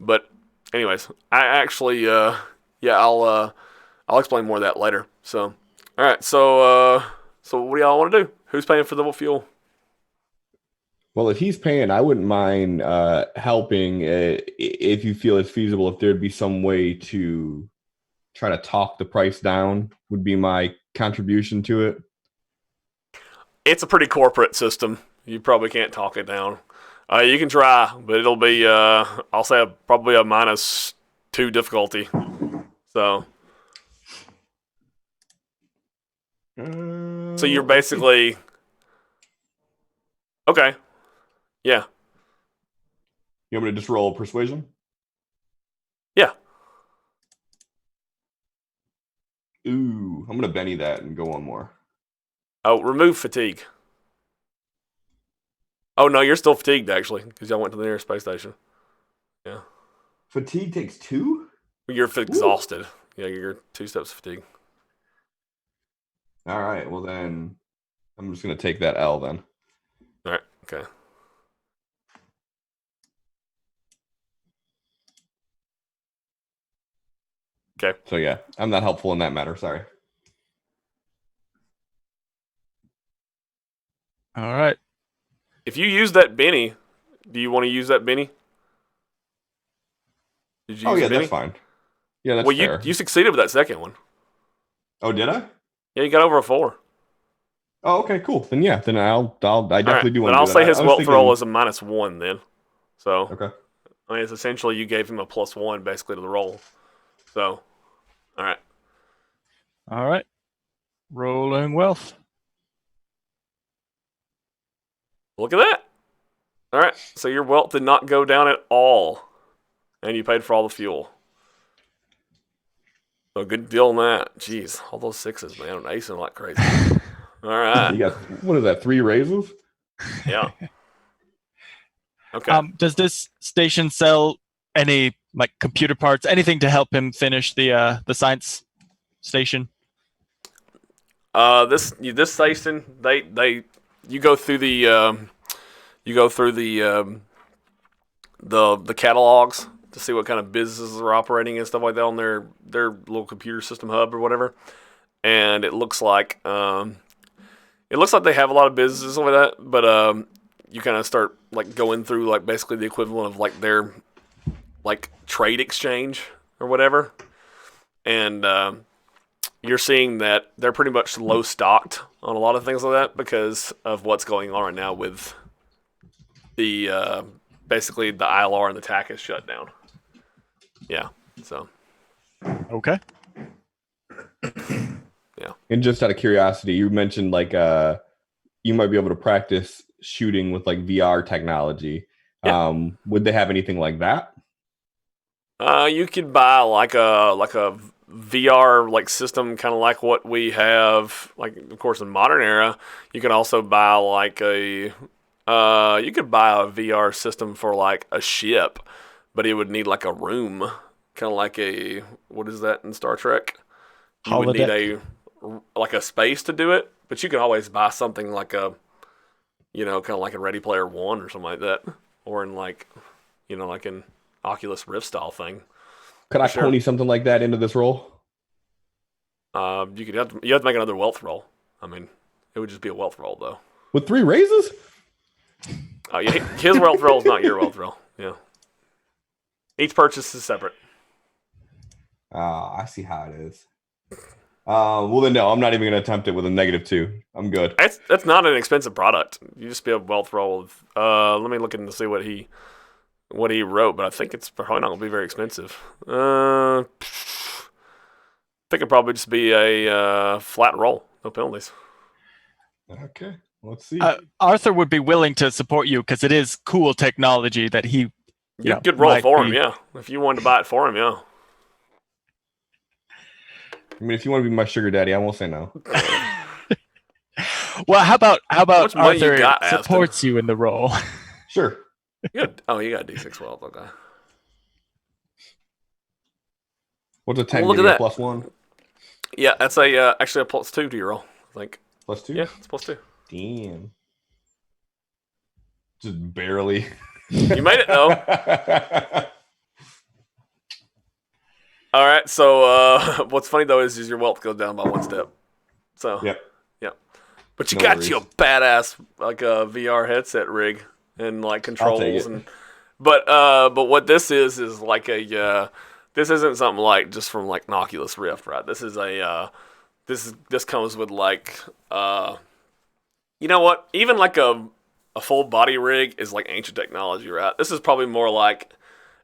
But anyways, I actually, I'll explain more of that later. So, all right. So what do y'all want to do? Who's paying for the fuel? Well, if he's paying, I wouldn't mind helping if you feel it's feasible. If there'd be some way to try to talk the price down, would be my contribution to it. It's a pretty corporate system. You probably can't talk it down. You can try, but it'll be, I'll say, probably a -2 difficulty. So you're basically okay. Yeah. You want me to just roll persuasion? Yeah. Ooh, I'm gonna Benny that and go one more. Oh, remove fatigue. Oh no, you're still fatigued actually because y'all went to the nearest space station. Yeah, Fatigue takes 2. you're Ooh. exhausted. Yeah, you're 2 steps fatigue. All right. Well then, I'm just gonna take that L then. All right. Okay. Okay. So yeah, I'm not helpful in that matter. Sorry. All right. If you use that Benny, do you want to use that Benny? Did you Oh use yeah, a Benny? that's fine. Yeah, that's Well, fair. you succeeded with that second one. Oh, did I? Yeah, you got over a 4. Oh, okay, cool. Then yeah, then I All definitely right, do but want to I'll do say that. his I was wealth roll thinking. is a -1 then. So Okay. I mean, it's essentially you gave him a +1 basically to the roll. So, all right. All right. Rolling wealth. Look at that. All right. So your wealth did not go down at all, and you paid for all the fuel. So good deal on that. Jeez, all those 6s, man. I'm acing like crazy. All right. You got what is that? 3 raises? Yeah. Okay. Does this station sell any like computer parts, anything to help him finish the science station? This station they you go through the catalogs to see what kind of businesses are operating and stuff like that on their little computer system hub or whatever. And it looks like they have a lot of businesses over that, but you kind of start like going through like basically the equivalent of like their like trade exchange or whatever, and you're seeing that they're pretty much low stocked on a lot of things like that because of what's going on right now with the basically the ILR and the TAC is shut down. Yeah, so Okay. And just out of curiosity, you mentioned like you might be able to practice shooting with like VR technology. Yeah. Would they have anything like that? You could buy like a VR like system, kind of like what we have. Like of course in modern era, you can also buy like you could buy a VR system for like a ship, but it would need like a room, kind of like a what is that in Star Trek? You would need Holodeck. a space to do it, but you can always buy something like a kind of like a Ready Player One or something like that, or in like like an Oculus Rift style thing. Could I Sure. pony something like that into this role? You have to make another wealth roll. I mean, it would just be a wealth roll though. With 3 raises? Yeah, his wealth roll is not your wealth roll. Yeah, each purchase is separate. I see how it is. Well then no, I'm not even gonna attempt it with a -2. I'm good. That's not an expensive product. You just be a wealth roll. Let me look in to see what he wrote, but I think it's probably not gonna be very expensive. I think it'd probably just be a flat roll, no penalties. Okay, let's see. Arthur would be willing to support you because it is cool technology that he. You could roll might for him, be- yeah. If you wanted to buy it for him, yeah. I mean, if you want to be my sugar daddy, I won't say no. Well, how about much money you Arthur got, Aston? supports you in the role? Sure. You got D6 wealth, okay. What's a 10 Well, look give at me a that. +1? Yeah, that's actually a +2 to your roll, I think. +2? Yeah, it's +2. Damn. Just barely. You made it though. All right, so what's funny though is your wealth goes down by 1 step. So Yep. yeah, but you No got worries. you a badass like a VR headset rig and like controls it. and but what this is like a this isn't something like just from like an Oculus Rift, right? This is a this comes with like you know what? Even like a full body rig is like ancient technology, right? This is probably more like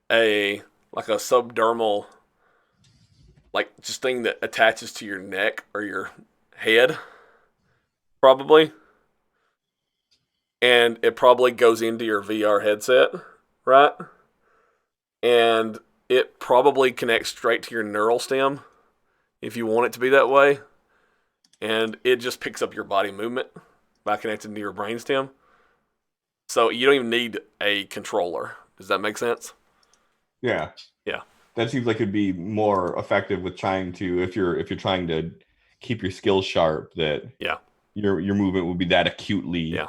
a subdermal like just thing that attaches to your neck or your head, probably. And it probably goes into your VR headset, right? And it probably connects straight to your neural stem if you want it to be that way, and it just picks up your body movement by connecting to your brainstem. So you don't even need a controller. Does that make sense? Yeah. Yeah. That seems like it'd be more effective with trying to if you're trying to keep your skills sharp, that Yeah. your movement would be that acutely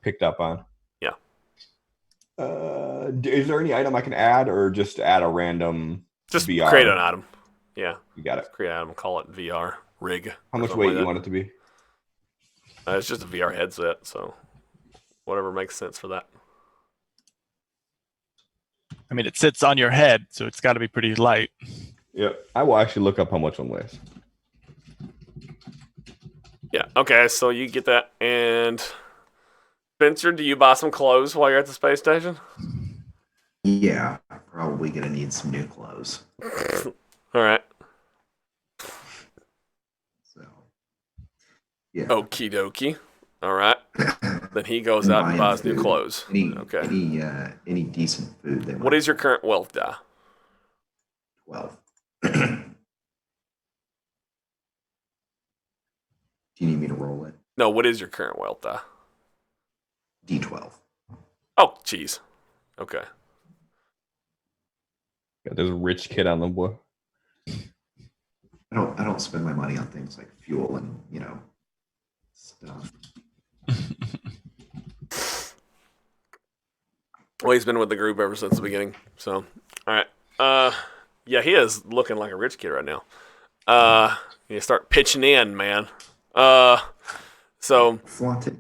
picked up on. Yeah. Is there any item I can add, or just add a random Just VR? create an item. Yeah. You got it. Just create an item. Call it VR rig. How much weight you want it to be? It's just a VR headset, so whatever makes sense for that. I mean, it sits on your head, so it's got to be pretty light. Yep. I will actually look up how much one weighs. Yeah. Okay. So you get that, and Spencer, do you buy some clothes while you're at the space station? Yeah, I'm probably gonna need some new clothes. All right. So, yeah. Okie dokie. All right. Then he goes out and buys new clothes. Okay. Any decent food? What is your current wealth die? 12. Do you need me to roll it? No. What is your current wealth die? D12. Oh, jeez. Okay. Got this rich kid on the boy. I don't spend my money on things like fuel and stuff. Well, he's been with the group ever since the beginning. So, all right. Yeah, he is looking like a rich kid right now. You start pitching in, man. So Flaunt it.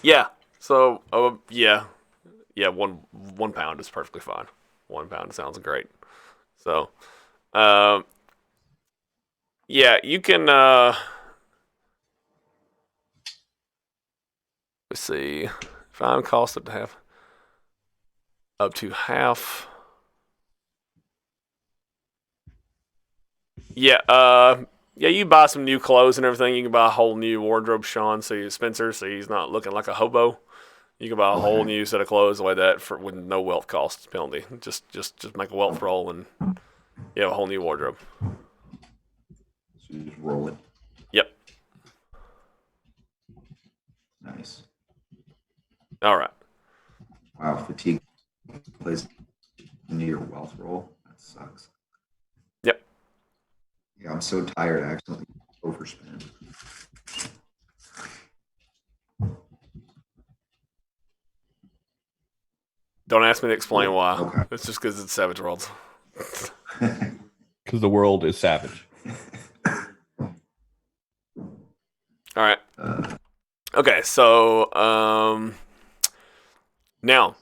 yeah. So yeah. 1 pound is perfectly fine. 1 pound sounds great. So, yeah, you can. Let's see. If I'm costed to have up to half. Yeah, yeah, you buy some new clothes and everything. You can buy a whole new wardrobe, Shaun, Spencer, so he's not looking like a hobo. You can buy a whole new set of clothes like that with no wealth cost penalty. Just make a wealth roll and you have a whole new wardrobe. So you just roll it. Yep. Nice. All right. Wow, fatigue plays into your wealth roll. That sucks. Yep. Yeah, I'm so tired. I accidentally overspent. Don't ask me to explain why. Okay. It's just because it's Savage Worlds. Because the world is savage. All right. Okay, so now,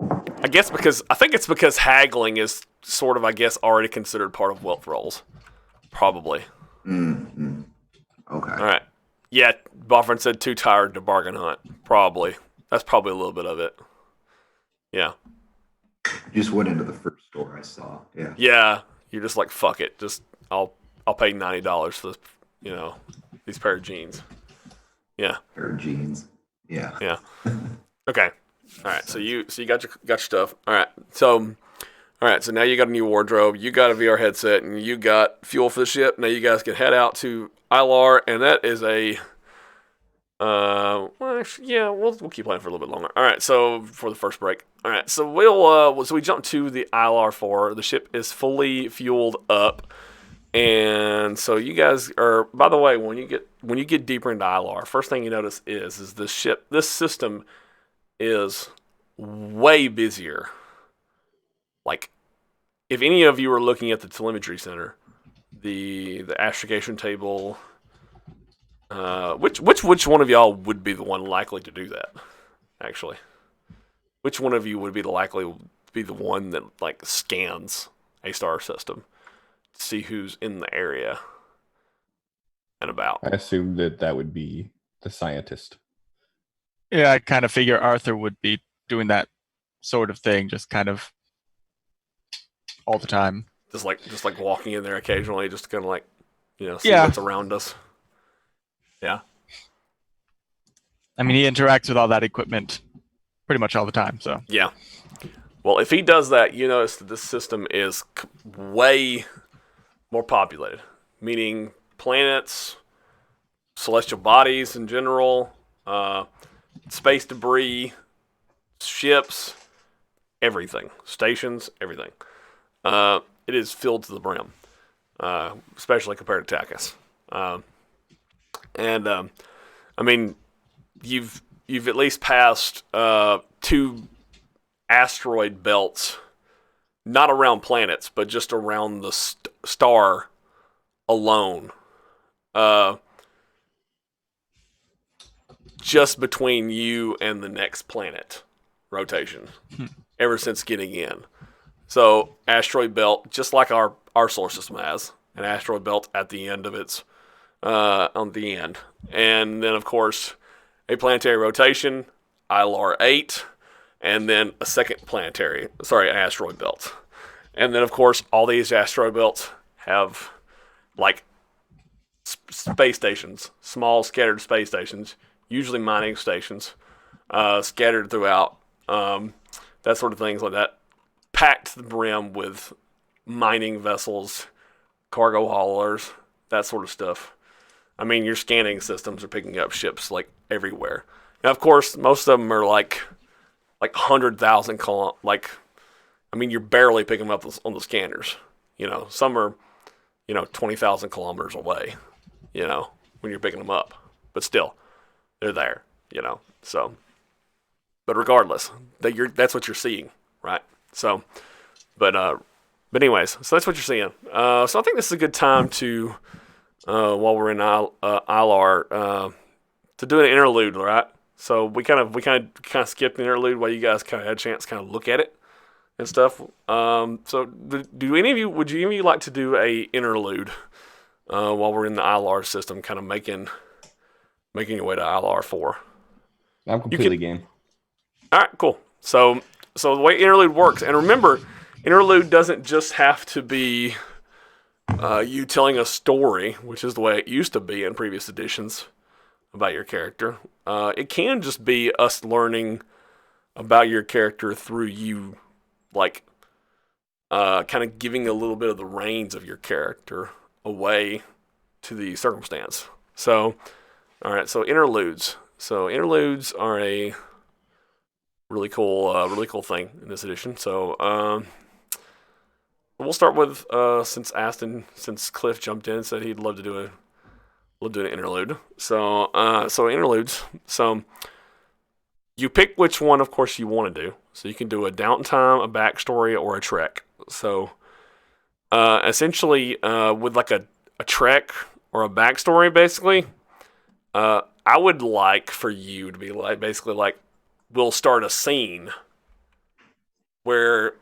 I think it's because haggling is sort of, I guess, already considered part of wealth rolls. Probably. Mm-hmm. Okay. All right. Yeah, Boffin said too tired to bargain hunt. Probably. That's probably a little bit of it. Yeah. Just went into the first store I saw. Yeah. Yeah. You're just like, fuck it. Just I'll pay $90 for this, these pair of jeans. Yeah. Pair of jeans. Yeah. Yeah. Okay. All right. So you got your stuff. All right. So now you got a new wardrobe. You got a VR headset, and you got fuel for the ship. Now you guys can head out to Ilar, and that is a. Well, actually, yeah, we'll keep playing for a little bit longer. All right. So for the first break. All right. So we jump to the Ilar 4. The ship is fully fueled up. And so you guys are. By the way, when you get deeper into Ilar, first thing you notice is this system is way busier. Like, if any of you are looking at the telemetry center, the astrogation table, which one of y'all would be the one likely to do that? Actually, which one of you would be the one that like scans a star system? See who's in the area and about. I assume that would be the scientist. Yeah, I kind of figure Arthur would be doing that sort of thing, just kind of all the time. Just like walking in there occasionally, just kind of like, see Yeah. what's around us. Yeah. I mean, he interacts with all that equipment pretty much all the time, so. Yeah. Well, if he does that, you notice that this system is way more populated. meaning planets, celestial bodies in general, space debris, ships, everything, stations, everything. It is filled to the brim, especially compared to Takis. I mean, you've at least passed 2 asteroid belts, not around planets, but just around the star alone. Just between you and the next planet rotation, ever since getting in. So asteroid belt, just like our solar system has an asteroid belt at the end of its on the end, and then of course a planetary rotation, ILR 8, and then a second asteroid belt, and then of course all these asteroid belts have like space stations, small scattered space stations, usually mining stations, scattered throughout, that sort of things like that, packed to the brim with mining vessels, cargo haulers, that sort of stuff. I mean, your scanning systems are picking up ships like everywhere. Now, of course, most of them are like 100,000 you're barely picking them up on the scanners. Some are 20,000 kilometers away. When you're picking them up, but still, they're there. So, but regardless, that's what you're seeing, right? So, but anyways, so that's what you're seeing. So I think this is a good time to, while we're in ILR, to do an interlude, right? So we kind of skipped the interlude while you guys kind of had a chance to kind of look at it and stuff. So do any of you, would you any of you like to do a interlude while we're in the ILR system, kind of making your way to ILR 4? I'm completely game. All right, cool. So the way interlude works, and remember, interlude doesn't just have to be you telling a story, which is the way it used to be in previous editions about your character. It can just be us learning about your character through you, like kind of giving a little bit of the reins of your character away to the circumstance. So, all right. So interludes. So interludes are a really cool thing in this edition. So we'll start with since Cliff jumped in and said he'd love to do an interlude. So interludes. So you pick which one, of course, you want to do. So you can do a downtime, a backstory, or a trek. So essentially, with like a trek or a backstory, basically, I would like for you to be like basically like we'll start a scene where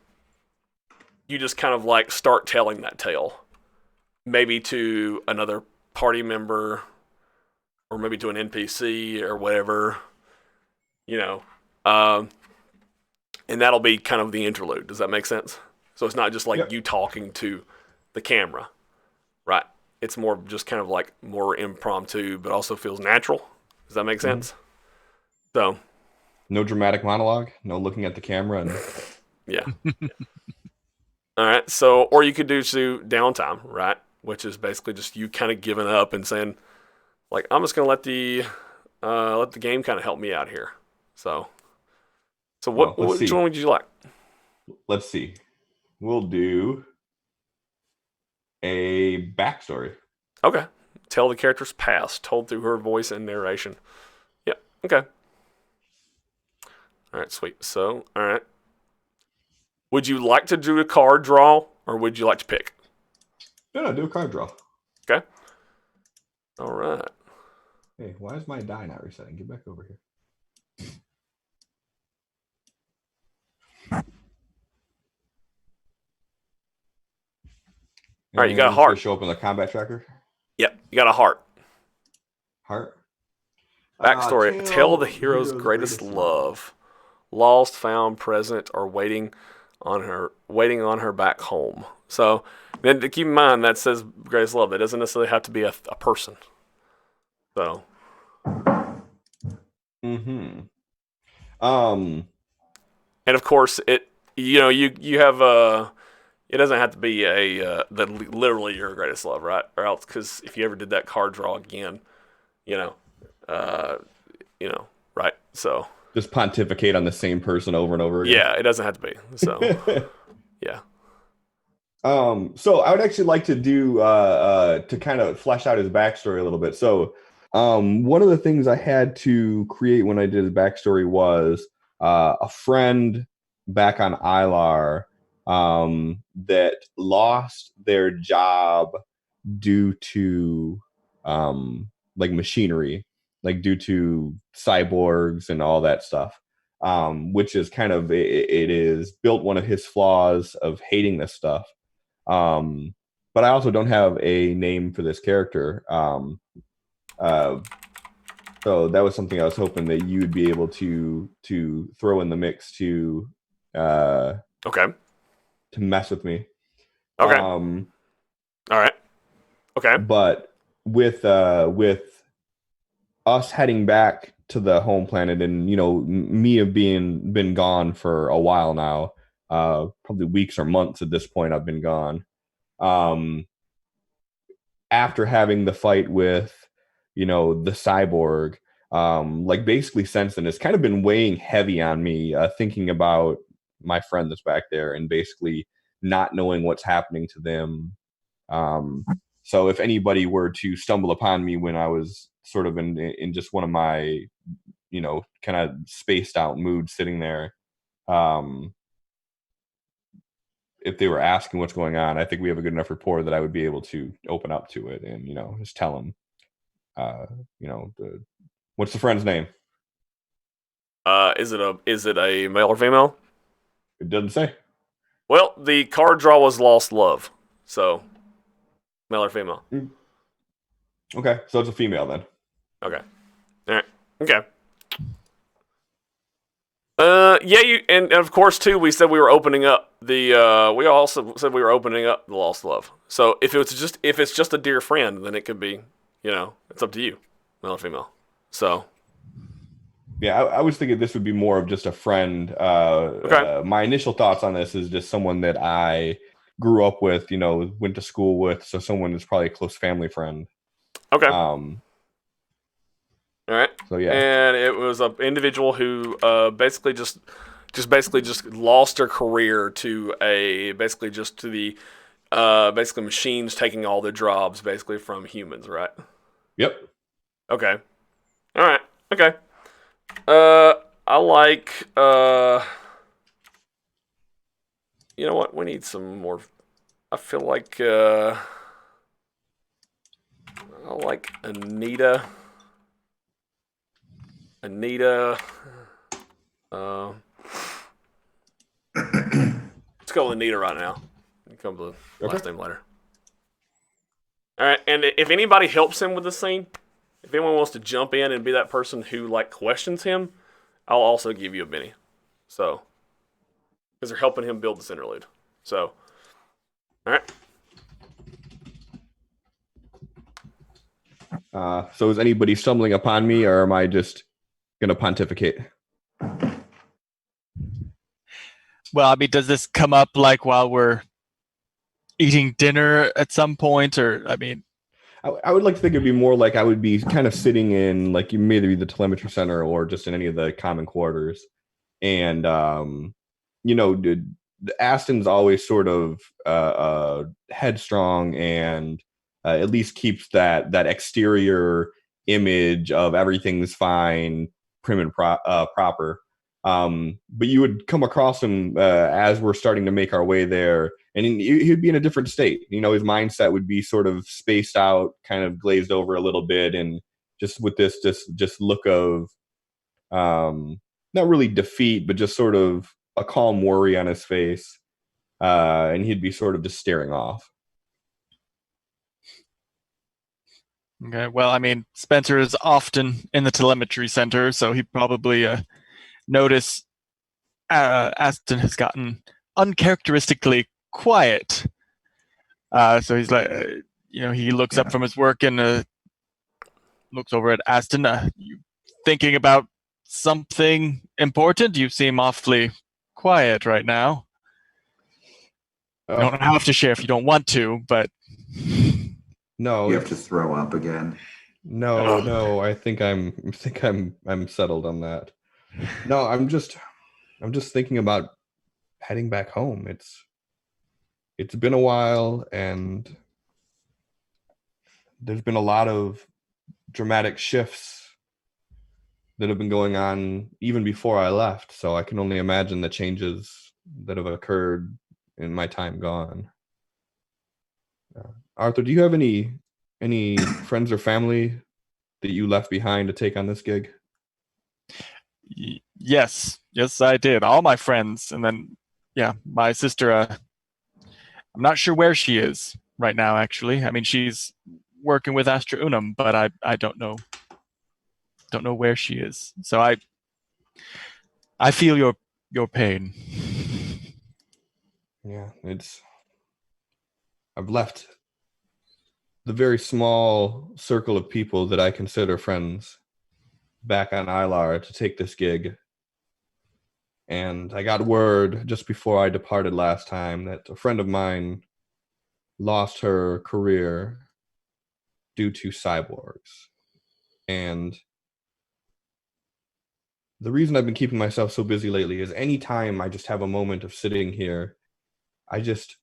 you just kind of like start telling that tale, maybe to another party member or maybe to an NPC or whatever, and that'll be kind of the interlude. Does that make sense? So it's not just like you talking to the camera, right? It's more just kind of like more impromptu, but also feels natural. Does that make sense? So, no dramatic monologue, no looking at the camera, and yeah. All right. So, or you could do downtime, right? Which is basically just you kind of giving up and saying, like, I'm just gonna let the game kind of help me out here. So which one would you like? Let's see. We'll do a backstory. Okay. Tell the character's past, told through her voice and narration. Yep. Okay. All right, sweet. So, all right. Would you like to do a card draw, or would you like to pick? No, do a card draw. Okay. All right. Hey, why is my die not resetting? Get back over here. All right, you got a heart. Show up in the combat tracker. Yep, you got a heart. Heart. Backstory: tell the hero's greatest love. Lost, found, present, or waiting on her back home. So then to keep in mind that says greatest love. That doesn't necessarily have to be a person. So. And of course you have It doesn't have to be literally your greatest love, right? Or else, because if you ever did that card draw again, you know, uh, right? So Just pontificate on the same person over and over again. yeah, it doesn't have to be. So yeah. So I would actually like to do to kind of flesh out his backstory a little bit. So one of the things I had to create when I did his backstory was a friend back on Ilar that lost their job due to like machinery, like due to cyborgs and all that stuff. Which is kind of it is built one of his flaws of hating this stuff. But I also don't have a name for this character. So that was something I was hoping that you would be able to throw in the mix to Okay. to mess with me. Okay. All right. Okay. But with us heading back to the home planet, and me have been gone for a while now, probably weeks or months at this point. I've been gone. After having the fight with, the cyborg, like basically since then, it's kind of been weighing heavy on me, thinking about my friend that's back there and basically not knowing what's happening to them. So if anybody were to stumble upon me when I was sort of in just one of my, kind of spaced out moods sitting there, if they were asking what's going on, I think we have a good enough rapport that I would be able to open up to it and, just tell them, what's the friend's name? Is it a male or female? It doesn't say. Well, the card draw was lost love, so male or female. Okay, so it's a female then. Okay. All right. Okay. Yeah, and of course too. We said we were opening up the. We also said we were opening up the lost love. So if it's just a dear friend, then it could be. It's up to you, male or female. So. Yeah, I was thinking this would be more of just a friend. Okay. My initial thoughts on this is just someone that I grew up with, went to school with, so someone that's probably a close family friend. Okay. All right. So yeah. And it was an individual who basically just lost their career to basically machines taking all their jobs basically from humans, right? Yep. Okay. All right. Okay. I like you know what? We need some more. I feel like I like Anita. Let's go with Anita right now. Come to the last name later. All right, and if anybody helps him with the scene, if anyone wants to jump in and be that person who questions him, I'll also give you a Benny. So, because they're helping him build this interlude. So, all right. So is anybody stumbling upon me, or am I just gonna pontificate? Well, I mean, does this come up while we're eating dinner at some point, or I mean, I would like to think it'd be more like I would be kind of sitting in maybe the telemetry center or just in any of the common quarters, and Aston's always sort of headstrong and at least keeps that exterior image of everything's fine, prim and proper. But you would come across him as we're starting to make our way there, and he'd be in a different state. His mindset would be sort of spaced out, kind of glazed over a little bit, and just with this just look of not really defeat, but just sort of a calm worry on his face, and he'd be sort of just staring off. okay. Well, I mean, Spencer is often in the telemetry center, so he probably notice Aston has gotten uncharacteristically quiet. So he's he looks up from his work and looks over at Aston. You thinking about something important? You seem awfully quiet right now. You don't have to share if you don't want to, but no, You have to throw up again. no. I think I'm settled on that. No, I'm just thinking about heading back home. It's been a while, and there's been a lot of dramatic shifts that have been going on even before I left. So I can only imagine the changes that have occurred in my time gone. Arthur, do you have any friends or family that you left behind to take on this gig? yes, I did. All my friends, and then my sister. I'm not sure where she is right now. Actually, I mean, she's working with Astra Unum, but I don't know where she is. So I feel your pain. Yeah, I've left the very small circle of people that I consider friends back on Ilar to take this gig. And I got word just before I departed last time that a friend of mine lost her career due to cyborgs. And the reason I've been keeping myself so busy lately is anytime I just have a moment of sitting here, I just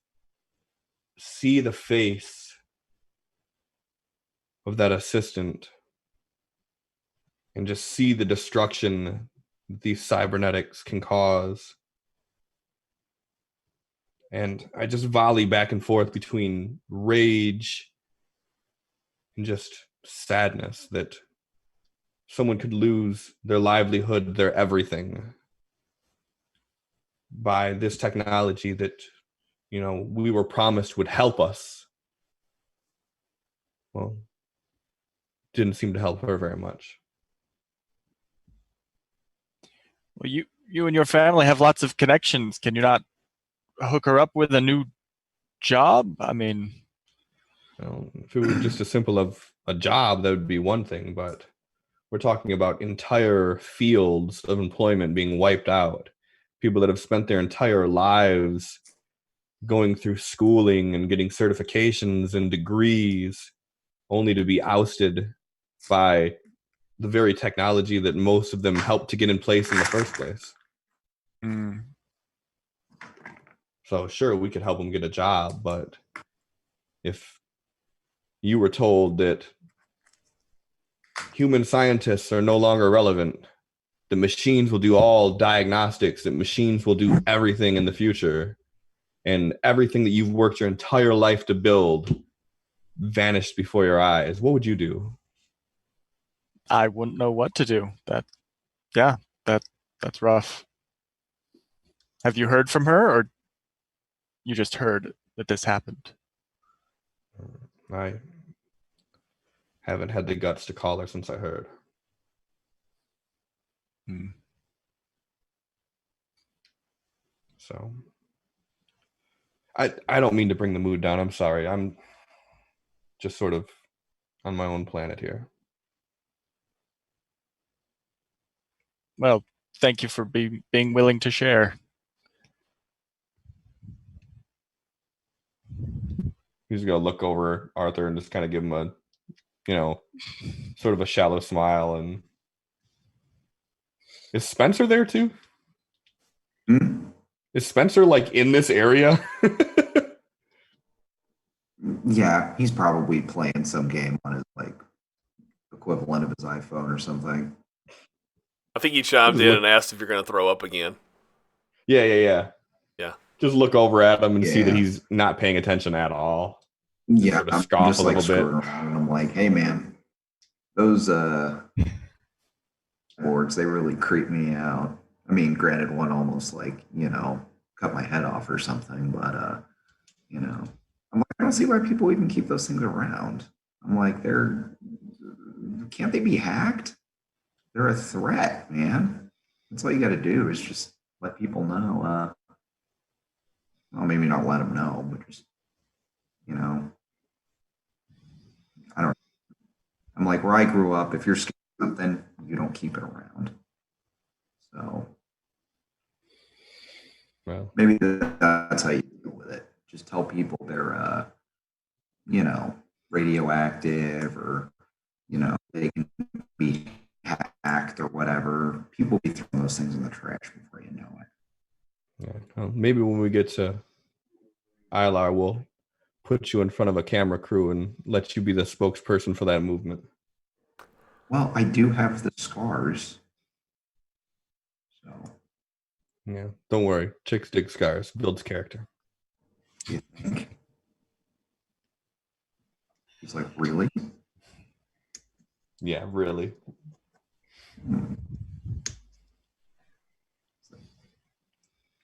see the face of that assistant and just see the destruction that these cybernetics can cause. And I just volley back and forth between rage and just sadness that someone could lose their livelihood, their everything by this technology that, we were promised would help us. Well, didn't seem to help her very much. Well, you and your family have lots of connections. Can you not hook her up with a new job? I mean, If it was just as simple of a job, that would be one thing, but we're talking about entire fields of employment being wiped out. People that have spent their entire lives going through schooling and getting certifications and degrees only to be ousted by the very technology that most of them helped to get in place in the first place. mm, So sure, we could help them get a job, but if you were told that human scientists are no longer relevant, the machines will do all diagnostics, that machines will do everything in the future, and everything that you've worked your entire life to build vanished before your eyes, what would you do? I wouldn't know what to do. That's rough. Have you heard from her, or you just heard that this happened? I haven't had the guts to call her since I heard. Hmm. So I don't mean to bring the mood down. I'm sorry. I'm just sort of on my own planet here. Well, thank you for being willing to share. He's gonna look over Arthur and just kind of give him a, sort of a shallow smile. And is Spencer there too? Hmm? Is Spencer like in this area? Yeah, he's probably playing some game on his equivalent of his iPhone or something. I think he chimed Just in look. and asked if you're going to throw up again. Yeah. Yeah. Just look over at him and see that Yeah. he's not paying attention at all. Yeah, sort of I'm scoff just a little bit. screwing around, and I'm like, hey man, those boards, they really creep me out. I mean, granted, one almost cut my head off or something, but I'm like, I don't see why people even keep those things around. I'm like, can't they be hacked? They're a threat, man. That's all you got to do is just let people know. Well, maybe not let them know, but just you know, I don't. I'm like where I grew up. If you're scared of something, you don't keep it around. So Well, maybe that's how you deal with it. just tell people they're, you know, radioactive or, you know, they can be hacked or whatever. People be throwing those things in the trash before you know it. Yeah. Well, maybe when we get to Ilar, we'll put you in front of a camera crew and let you be the spokesperson for that movement. Well, I do have the scars. So, Yeah. Don't worry. Chicks dig scars. Builds character. do you think? He's like, really? Yeah, really.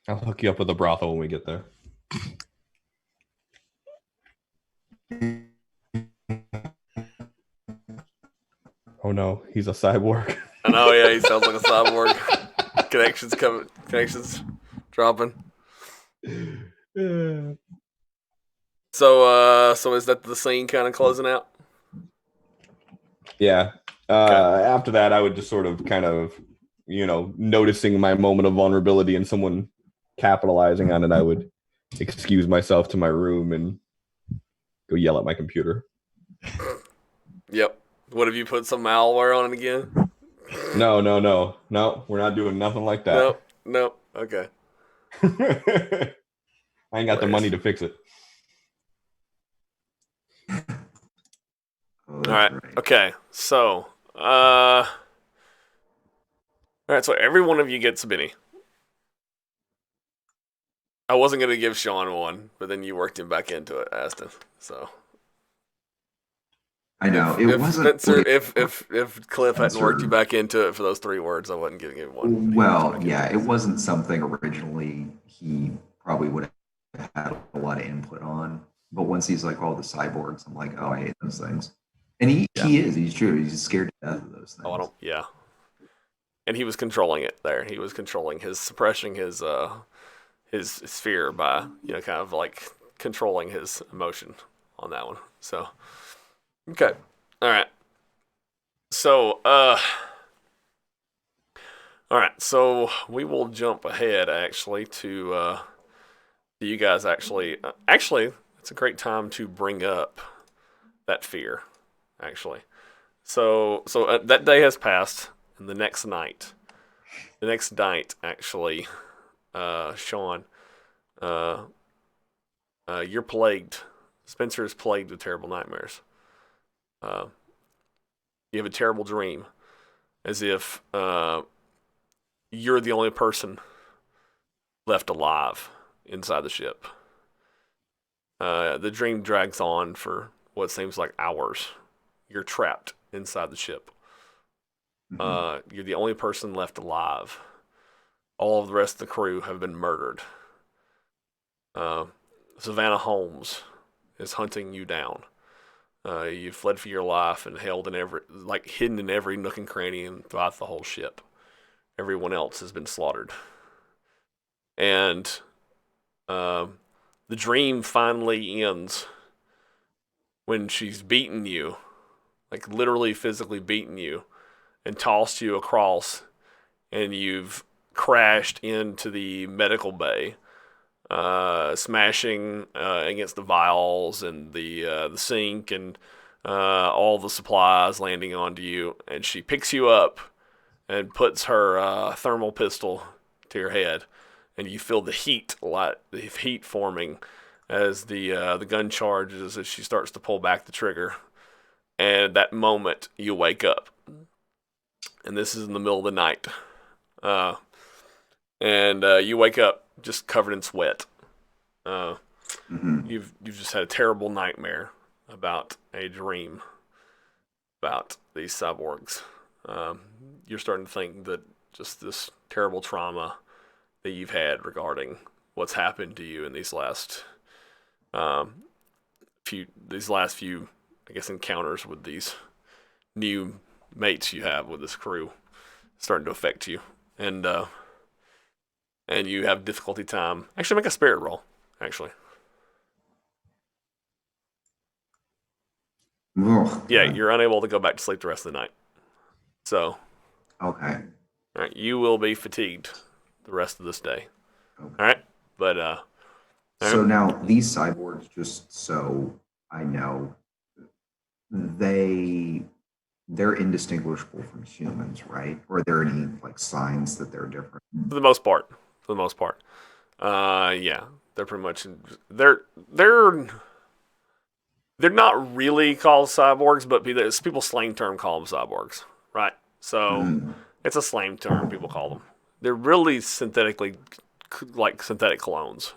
I'll hook you up with a brothel when we get there. Oh no, he's a cyborg. I know, yeah, he sounds like a cyborg. Connections dropping. Yeah. So is that the scene kind of closing out? Yeah. After that, I would just sort of kind of, noticing my moment of vulnerability and someone capitalizing on it, I would excuse myself to my room and go yell at my computer. Yep. What, have you put some malware on it again? No, we're not doing nothing like that. Nope. Okay. I ain't got the money to fix it. Oh, All that's right. right. Okay. So, all right. So every one of you gets a Benny. I wasn't gonna give Shaun one, but then you worked him back into it, Aston. So I know if wasn't. Spencer, really- if Cliff hadn't worked you Spencer- back into it for those 3 words, I wasn't giving him one. Well, yeah, it wasn't something originally he probably would have had a lot of input on. But once he's like, "Oh, the cyborgs," I'm like, "Oh, I hate those things." And he's true. He's scared to death of those things. Oh, I don't. Yeah. And he was controlling it there. He was suppressing his fear by, kind of like controlling his emotion on that one. So, okay. All right. So, all right. So we will jump ahead actually to you guys actually, it's a great time to bring up that fear actually. So that day has passed, and the next night actually, Shaun, you're plagued. Spencer is plagued with terrible nightmares. You have a terrible dream, as if you're the only person left alive inside the ship. The dream drags on for what seems like hours. You're trapped inside the ship. You're the only person left alive. All of the rest of the crew have been murdered. Savannah Holmes is hunting you down. You fled for your life and hidden in every nook and cranny and throughout the whole ship. Everyone else has been slaughtered. And the dream finally ends when she's beaten you, like literally physically beaten you, and tossed you across, and you've crashed into the medical bay, smashing against the vials and the sink and all the supplies landing onto you. And she picks you up and puts her thermal pistol to your head, and you feel the heat forming as the gun charges as she starts to pull back the trigger. And at that moment, you wake up, and this is in the middle of the night. And you wake up just covered in sweat. You've just had a terrible nightmare about a dream about these cyborgs. You're starting to think that just this terrible trauma that you've had regarding what's happened to you in these last few, I guess, encounters with these new mates you have with this crew, starting to affect you, and you have difficulty time. Actually, make a spirit roll. Actually, Ugh. yeah, you're unable to go back to sleep the rest of the night. So, Okay. all right, you will be fatigued the rest of this day. Okay. All right, but So now these cyborgs, just so I know, they're indistinguishable from humans, right? Or are there any like signs that they're different? For the most part. For the most part. Yeah, they're pretty much they're not really called cyborgs, but it's people slang term call them cyborgs, right? So it's a slang term people call them. They're really synthetically like synthetic clones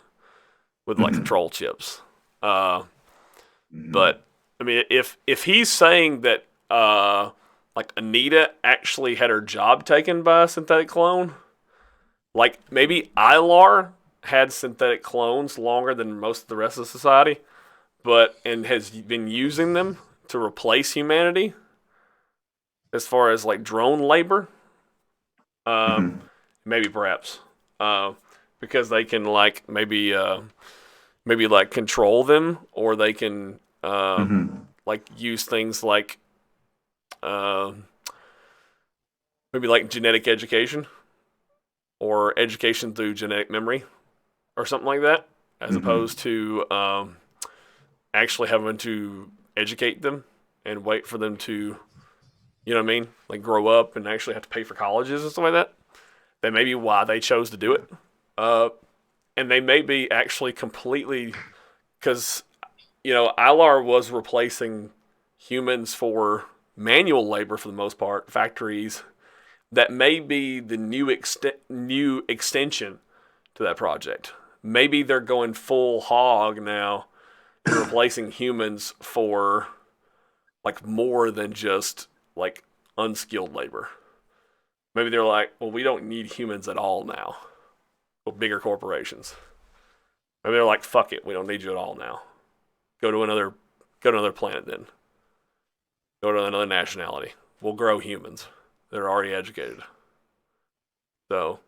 with like control chips. But I mean, if he's saying that like Anita actually had her job taken by a synthetic clone, like maybe Ilar had synthetic clones longer than most of the rest of society, and has been using them to replace humanity as far as like drone labor. Maybe perhaps because they can like maybe like control them, or they can like use things like maybe like genetic education or education through genetic memory or something like that, as opposed to actually having to educate them and wait for them to, you know what I mean, like grow up and actually have to pay for colleges and stuff like that. That may be why they chose to do it. And they may be actually completely, because, you know, Ilar was replacing humans for manual labor for the most part, factories. That may be the new extension to that project. Maybe they're going full hog now and replacing humans for like more than just like unskilled labor. Maybe they're like, well, we don't need humans at all now. Well, bigger corporations. Maybe they're like, fuck it, we don't need you at all now. Go to another planet then. Go to another nationality. We'll grow humans that are already educated. So,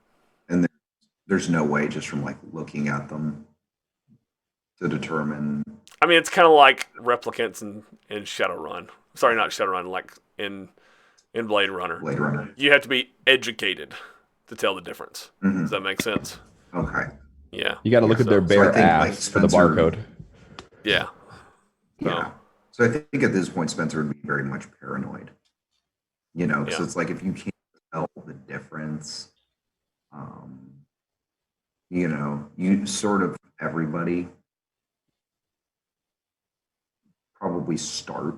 And there's no way just from like looking at them to determine. I mean, it's kind of like replicants in Shadowrun. Sorry, not Shadowrun, like in Blade Runner. Blade Runner. You have to be educated to tell the difference. Does that make sense? Okay. Yeah. You got to look at their bare I think, like, ass for the Spencer- barcode. Yeah. Yeah. So I think at this point, Spencer would be very much paranoid. You know, because it's like if you can't tell the difference, you know, you sort of everybody probably start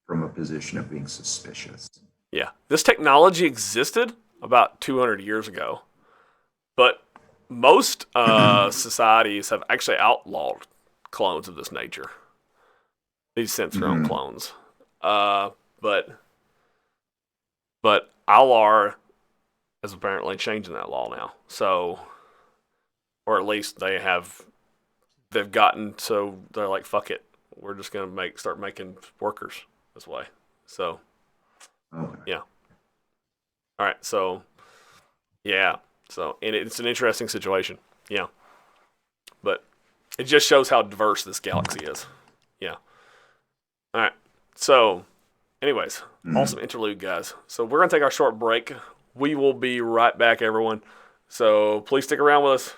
from a position of being suspicious. Yeah. This technology existed about 200 years ago, but most societies have actually outlawed clones of this nature. These sense their own clones. But Alar is apparently changing that law now. So, or at least they've gotten so they're like, fuck it, we're just gonna start making workers this way. So, yeah. All right. So, yeah. So, and it's an interesting situation. Yeah. But it just shows how diverse this galaxy is. Yeah. All right. So, anyways, awesome interlude, guys. So we're going to take our short break. We will be right back, everyone. So please stick around with us.